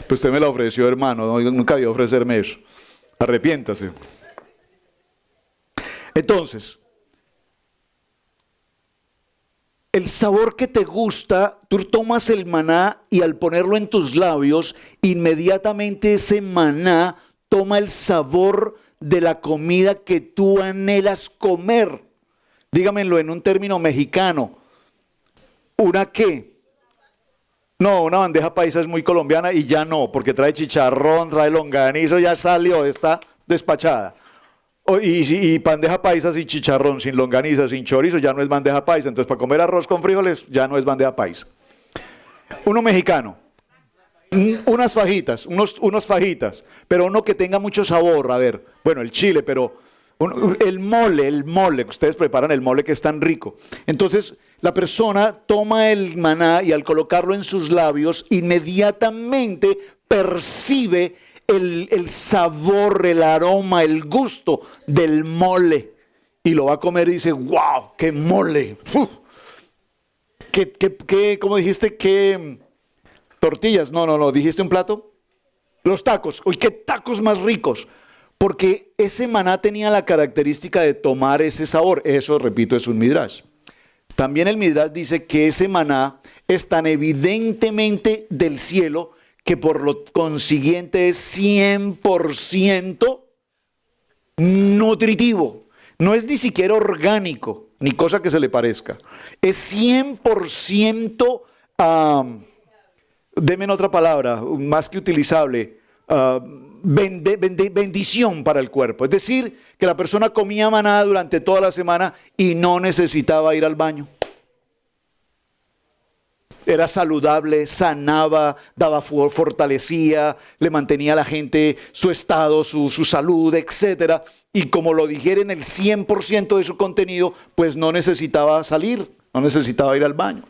S1: usted me la ofreció, hermano. No, nunca iba a ofrecerme eso. Arrepiéntase. Entonces, el sabor que te gusta, tú tomas el maná y al ponerlo en tus labios, inmediatamente ese maná toma el sabor de la comida que tú anhelas comer. Dígamelo en un término mexicano. ¿Una qué? No, una bandeja paisa es muy colombiana y ya no, porque trae chicharrón, trae longanizo, ya salió, está despachada. Y bandeja paisa sin chicharrón, sin longaniza, sin chorizo, ya no es bandeja paisa. Entonces, para comer arroz con frijoles, ya no es bandeja paisa. Uno mexicano, unas fajitas, unos fajitas, pero uno que tenga mucho sabor. A ver, bueno, el chile, pero el mole, ustedes preparan el mole que es tan rico. Entonces, la persona toma el maná y al colocarlo en sus labios, inmediatamente percibe el sabor, el aroma, el gusto del mole. Y lo va a comer y dice, wow, qué mole. ¿Cómo dijiste? ¿Qué tortillas? No, dijiste un plato. Los tacos. Uy, qué tacos más ricos. Porque ese maná tenía la característica de tomar ese sabor. Eso, repito, es un midrash. También el midrash dice que ese maná es tan evidentemente del cielo que por lo consiguiente es 100% nutritivo. No es ni siquiera orgánico, ni cosa que se le parezca. Es 100%, deme otra palabra, más que utilizable, bendición para el cuerpo. Es decir, que la persona comía maná durante toda la semana y no necesitaba ir al baño. Era saludable, sanaba, daba fortalecía, le mantenía a la gente su estado, su salud, etc. Y como lo digieren el 100% de su contenido, pues no necesitaba salir, no necesitaba ir al baño.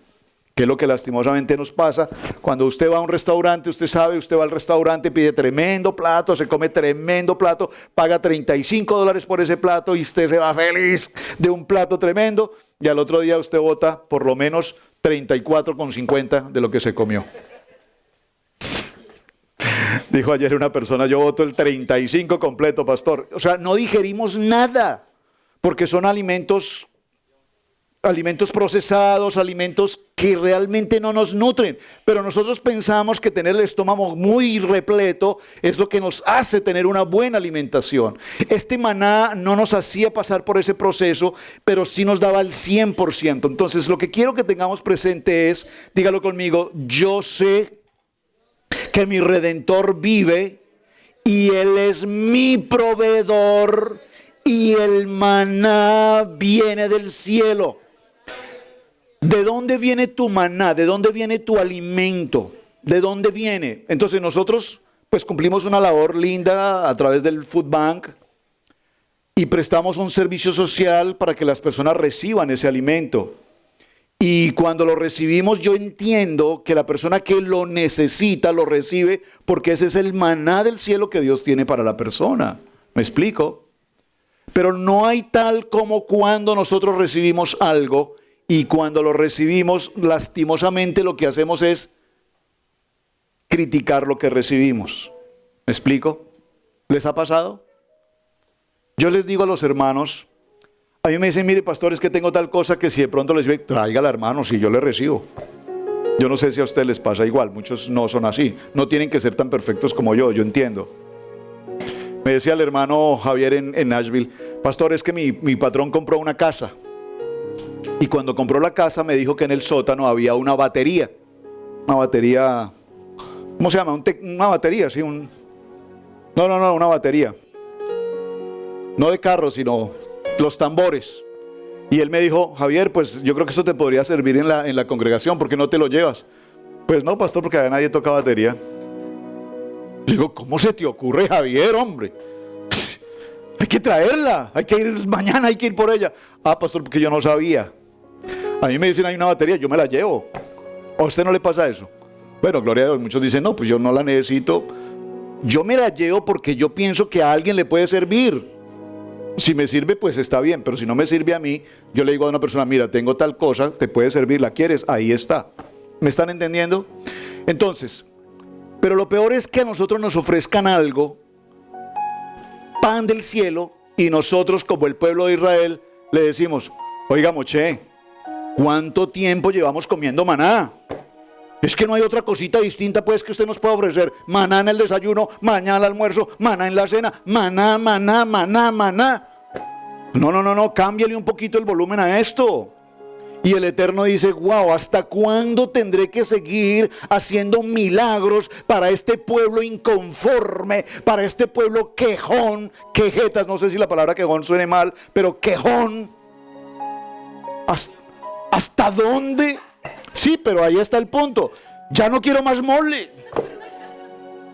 S1: Que es lo que lastimosamente nos pasa cuando usted va a un restaurante. Usted sabe, usted va al restaurante, pide tremendo plato, se come tremendo plato, paga $35 por ese plato y usted se va feliz de un plato tremendo, y al otro día usted bota por lo menos 34,50 de lo que se comió. Dijo ayer una persona, yo voto el 35 completo, pastor. O sea, no digerimos nada, porque son alimentos procesados, alimentos que realmente no nos nutren. Pero nosotros pensamos que tener el estómago muy repleto es lo que nos hace tener una buena alimentación. Este maná no nos hacía pasar por ese proceso, pero sí nos daba el 100%. Entonces, lo que quiero que tengamos presente es, dígalo conmigo, yo sé que mi Redentor vive y Él es mi proveedor y el maná viene del cielo. ¿De dónde viene tu maná? ¿De dónde viene tu alimento? ¿De dónde viene? Entonces nosotros pues cumplimos una labor linda a través del Food Bank y prestamos un servicio social para que las personas reciban ese alimento. Y cuando lo recibimos, yo entiendo que la persona que lo necesita lo recibe porque ese es el maná del cielo que Dios tiene para la persona. ¿Me explico? Pero no hay tal como cuando nosotros recibimos algo y cuando lo recibimos, lastimosamente lo que hacemos es criticar lo que recibimos. ¿Me explico? ¿Les ha pasado? Yo les digo a los hermanos, a mí me dicen, mire pastor, es que tengo tal cosa que si de pronto les digo, tráigala hermano, si yo le recibo. Yo no sé si a ustedes les pasa igual, muchos no son así, no tienen que ser tan perfectos como yo entiendo. Me decía el hermano Javier en Nashville, pastor, es que mi patrón compró una casa. Y cuando compró la casa me dijo que en el sótano había una batería. Una batería, ¿cómo se llama? Una batería, sí, No, una batería. No de carro, sino los tambores. Y él me dijo, Javier, pues yo creo que eso te podría servir en la congregación, ¿por qué no te lo llevas? Pues no, pastor, porque a nadie toca batería. Digo, ¿cómo se te ocurre, Javier, hombre? Hay que traerla, hay que ir mañana, hay que ir por ella. Ah, pastor, porque yo no sabía. A mí me dicen, hay una batería, yo me la llevo. ¿A usted no le pasa eso? Bueno, gloria a Dios, muchos dicen, no, pues yo no la necesito. Yo me la llevo porque yo pienso que a alguien le puede servir. Si me sirve, pues está bien, pero si no me sirve a mí, yo le digo a una persona, mira, tengo tal cosa, te puede servir, ¿la quieres? Ahí está. ¿Me están entendiendo? Entonces, pero lo peor es que a nosotros nos ofrezcan algo, pan del cielo, y nosotros como el pueblo de Israel le decimos, oiga Moche, ¿cuánto tiempo llevamos comiendo maná? Es que no hay otra cosita distinta pues que usted nos pueda ofrecer. Maná en el desayuno, maná al almuerzo, maná en la cena, maná. No, cámbiale un poquito el volumen a esto. Y el Eterno dice, wow, ¿hasta cuándo tendré que seguir haciendo milagros para este pueblo inconforme, para este pueblo quejón, quejetas? No sé si la palabra quejón suene mal, pero quejón. ¿Hasta dónde? Sí, pero ahí está el punto. Ya no quiero más mole.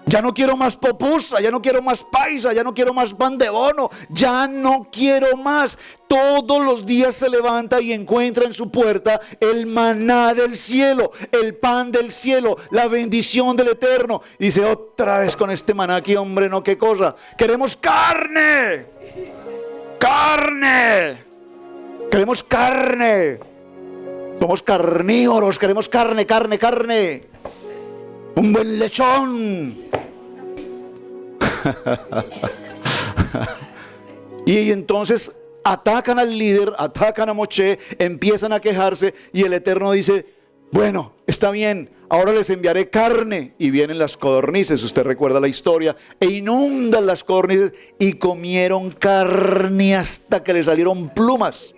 S1: Ya no quiero más popusa, ya no quiero más paisa, ya no quiero más pan de bono, ya no quiero más. Todos los días se levanta y encuentra en su puerta el maná del cielo, el pan del cielo, la bendición del Eterno. Y dice, otra vez con este maná aquí, hombre, no, qué cosa. Queremos carne, carne, queremos carne. Somos carnívoros, queremos carne. Un buen lechón. Y entonces atacan al líder, atacan a Moche, empiezan a quejarse y el Eterno dice, bueno, está bien, ahora les enviaré carne. Y vienen las codornices, usted recuerda la historia, e inundan las codornices y comieron carne hasta que les salieron plumas.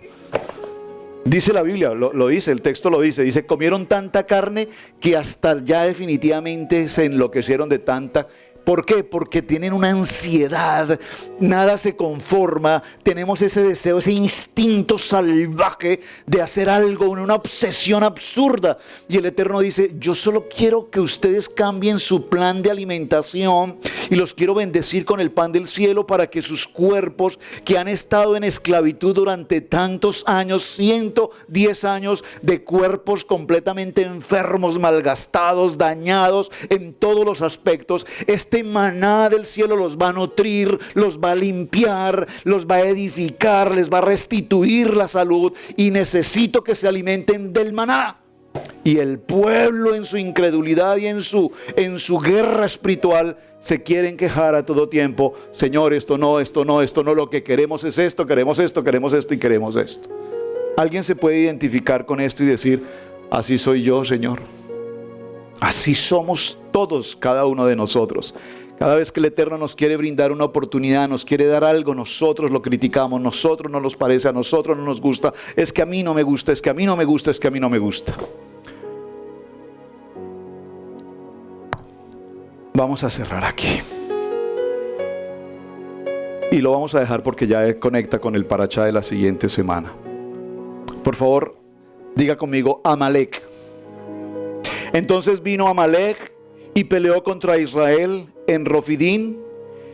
S1: Dice la Biblia, lo dice, el texto lo dice, comieron tanta carne que hasta ya definitivamente se enloquecieron de tanta. ¿Por qué? Porque tienen una ansiedad, nada se conforma, tenemos ese deseo, ese instinto salvaje de hacer algo, una obsesión absurda. Y el Eterno dice, yo solo quiero que ustedes cambien su plan de alimentación y los quiero bendecir con el pan del cielo para que sus cuerpos que han estado en esclavitud durante tantos años, 110 años de cuerpos completamente enfermos, malgastados, dañados en todos los aspectos, este maná del cielo los va a nutrir, los va a limpiar, los va a edificar, les va a restituir la salud y necesito que se alimenten del maná. Y el pueblo en su incredulidad y en su guerra espiritual se quieren quejar a todo tiempo, Señor, esto no, lo que queremos es esto, queremos esto y queremos esto. ¿Alguien se puede identificar con esto y decir, así soy yo, Señor? Así somos todos, cada uno de nosotros. Cada vez que el Eterno nos quiere brindar una oportunidad, nos quiere dar algo, nosotros lo criticamos, nosotros no nos parece, a nosotros no nos gusta. Es que a mí no me gusta, es que a mí no me gusta, es que a mí no me gusta. Vamos a cerrar aquí. Y lo vamos a dejar porque ya conecta con el parachá de la siguiente semana. Por favor, diga conmigo, Amalek. Entonces vino Amalek y peleó contra Israel en Rofidín,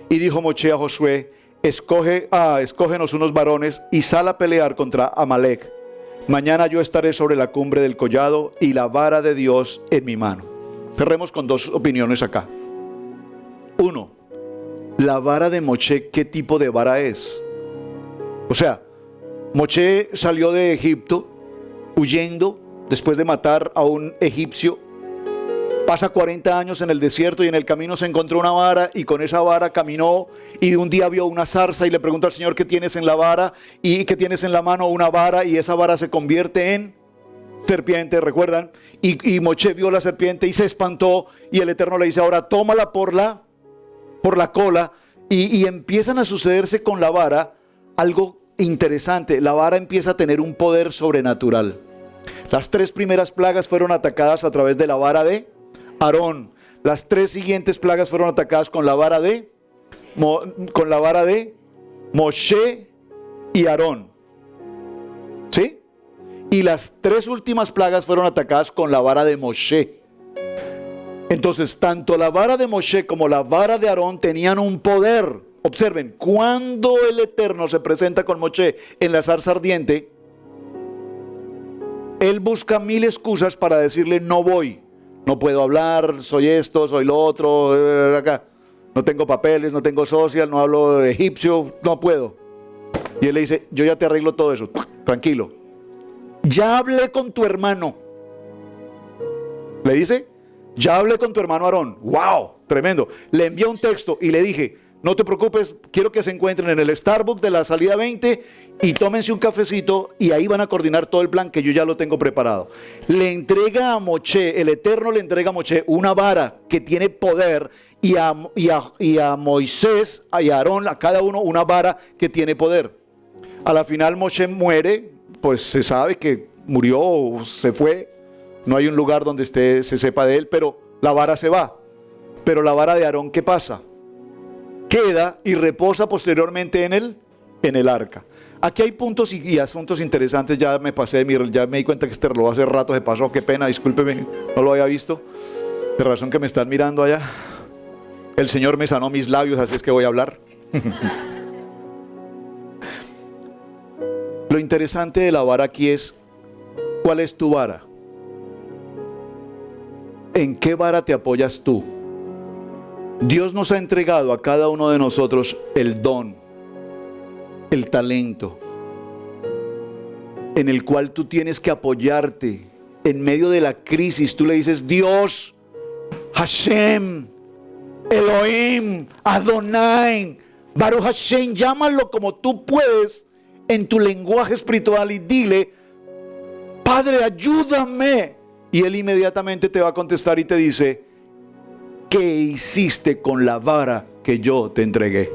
S1: y dijo Moche a Josué, escógenos unos varones y sal a pelear contra Amalek. Mañana yo estaré sobre la cumbre del collado y la vara de Dios en mi mano. Cerremos con dos opiniones acá. Uno, la vara de Moshe, ¿qué tipo de vara es? O sea, Moshe salió de Egipto huyendo después de matar a un egipcio. Pasa 40 años en el desierto y en el camino se encontró una vara y con esa vara caminó y un día vio una zarza y le pregunta al Señor: ¿qué tienes en la vara? ¿Y qué tienes en la mano? Una vara, y esa vara se convierte en serpiente, ¿recuerdan? Y Moshe vio la serpiente y se espantó y el Eterno le dice: ahora tómala por la cola, y empiezan a sucederse con la vara algo interesante. La vara empieza a tener un poder sobrenatural. Las 3 primeras plagas fueron atacadas a través de la vara de Aarón. Las 3 siguientes plagas fueron atacadas con la vara de Moshe y Aarón. ¿Sí? Y las 3 últimas plagas fueron atacadas con la vara de Moshe. Entonces, tanto la vara de Moshe como la vara de Aarón tenían un poder. Observen, cuando el Eterno se presenta con Moshe en la zarza ardiente, él busca 1000 excusas para decirle: no voy, no puedo hablar, soy esto, soy lo otro, acá. No tengo papeles, no tengo social, no hablo egipcio, no puedo. Y él le dice: yo ya te arreglo todo eso, tranquilo. Ya hablé con tu hermano. Le dice: ya hablé con tu hermano Aarón. ¡Wow! Tremendo. Le envié un texto y le dije: no te preocupes, quiero que se encuentren en el Starbucks de la salida 20 y tómense un cafecito y ahí van a coordinar todo el plan que yo ya lo tengo preparado. Le entrega a Moshe, el Eterno le entrega a Moshe una vara que tiene poder, y a Moisés y a Aarón, a cada uno una vara que tiene poder. A la final Moshe muere, pues se sabe que murió o se fue. No hay un lugar donde se sepa de él, pero la vara se va. Pero la vara de Aarón, ¿qué pasa? Queda y reposa posteriormente en el arca. Aquí hay puntos y asuntos interesantes. Ya me pasé, ya me di cuenta que este reloj hace rato se pasó. Qué pena, discúlpeme, no lo había visto. De razón que me están mirando allá. El Señor me sanó mis labios, así es que voy a hablar. Lo interesante de la vara aquí es: ¿cuál es tu vara? ¿En qué vara te apoyas tú? Dios nos ha entregado a cada uno de nosotros el don, el talento, en el cual tú tienes que apoyarte. En medio de la crisis tú le dices: Dios, Hashem, Elohim, Adonai, Baruch Hashem, llámalo como tú puedes en tu lenguaje espiritual y dile: Padre, ayúdame. Y Él inmediatamente te va a contestar y te dice: ¿qué hiciste con la vara que yo te entregué?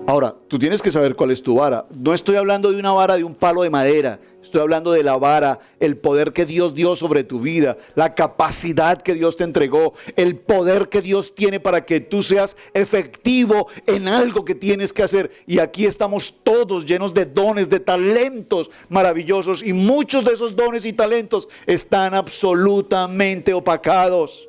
S1: Ahora, tú tienes que saber cuál es tu vara. No estoy hablando de una vara de un palo de madera. Estoy hablando de la vara, el poder que Dios dio sobre tu vida, la capacidad que Dios te entregó, el poder que Dios tiene para que tú seas efectivo en algo que tienes que hacer. Y aquí estamos todos llenos de dones, de talentos maravillosos, y muchos de esos dones y talentos están absolutamente opacados,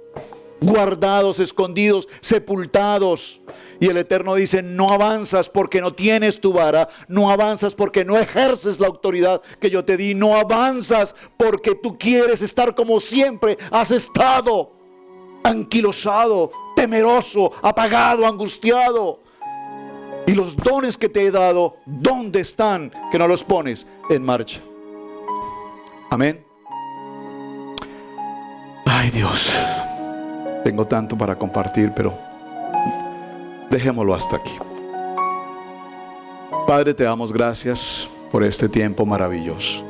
S1: guardados, escondidos, sepultados. Y el Eterno dice: no avanzas porque no tienes tu vara, no avanzas porque no ejerces la autoridad que yo te di, no avanzas porque tú quieres estar como siempre has estado, anquilosado, temeroso, apagado, angustiado. Y los dones que te he dado, ¿dónde están que no los pones en marcha? Amén. Ay, Dios, tengo tanto para compartir, pero dejémoslo hasta aquí. Padre, te damos gracias por este tiempo maravilloso.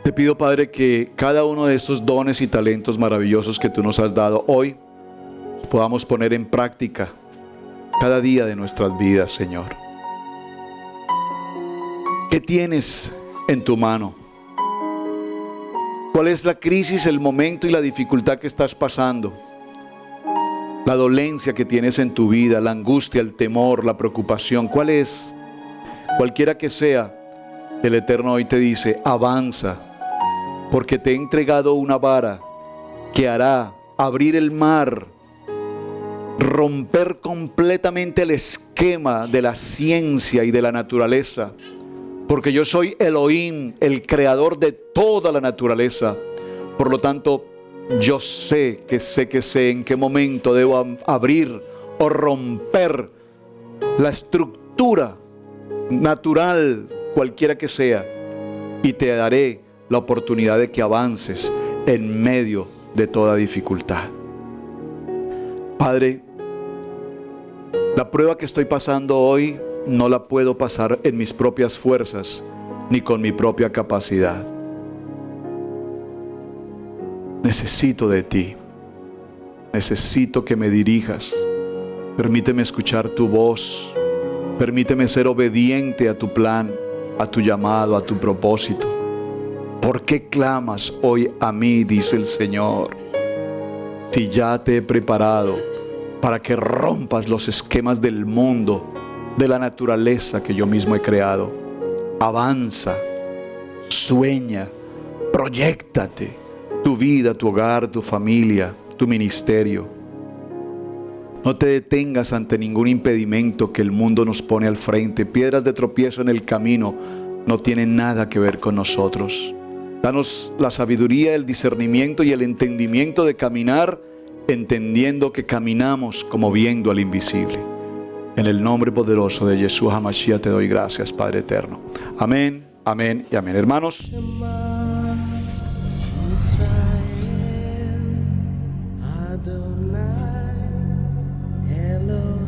S1: Te pido, Padre, que cada uno de estos dones y talentos maravillosos que tú nos has dado hoy podamos poner en práctica cada día de nuestras vidas, Señor. ¿Qué tienes en tu mano? ¿Cuál es la crisis, el momento y la dificultad que estás pasando? La dolencia que tienes en tu vida, la angustia, el temor, la preocupación, ¿cuál es? Cualquiera que sea, el Eterno hoy te dice: avanza, porque te he entregado una vara que hará abrir el mar, romper completamente el esquema de la ciencia y de la naturaleza, porque yo soy Elohim, el creador de toda la naturaleza. Por lo tanto, yo sé en qué momento debo abrir o romper la estructura natural, cualquiera que sea, y te daré la oportunidad de que avances en medio de toda dificultad. Padre, la prueba que estoy pasando hoy no la puedo pasar en mis propias fuerzas ni con mi propia capacidad. Necesito de ti. Necesito que me dirijas. Permíteme escuchar tu voz. Permíteme ser obediente a tu plan, a tu llamado, a tu propósito. ¿Por qué clamas hoy a mí?, dice el Señor, si ya te he preparado para que rompas los esquemas del mundo, de la naturaleza que yo mismo he creado. Avanza, sueña, proyéctate, tu vida, tu hogar, tu familia, tu ministerio. No te detengas ante ningún impedimento que el mundo nos pone al frente. Piedras de tropiezo en el camino no tienen nada que ver con nosotros. Danos la sabiduría, el discernimiento y el entendimiento de caminar, entendiendo que caminamos como viendo al invisible. En el nombre poderoso de Yeshua HaMashiach te doy gracias, Padre eterno. Amén, amén y amén. Hermanos,
S2: Adonai Elohim.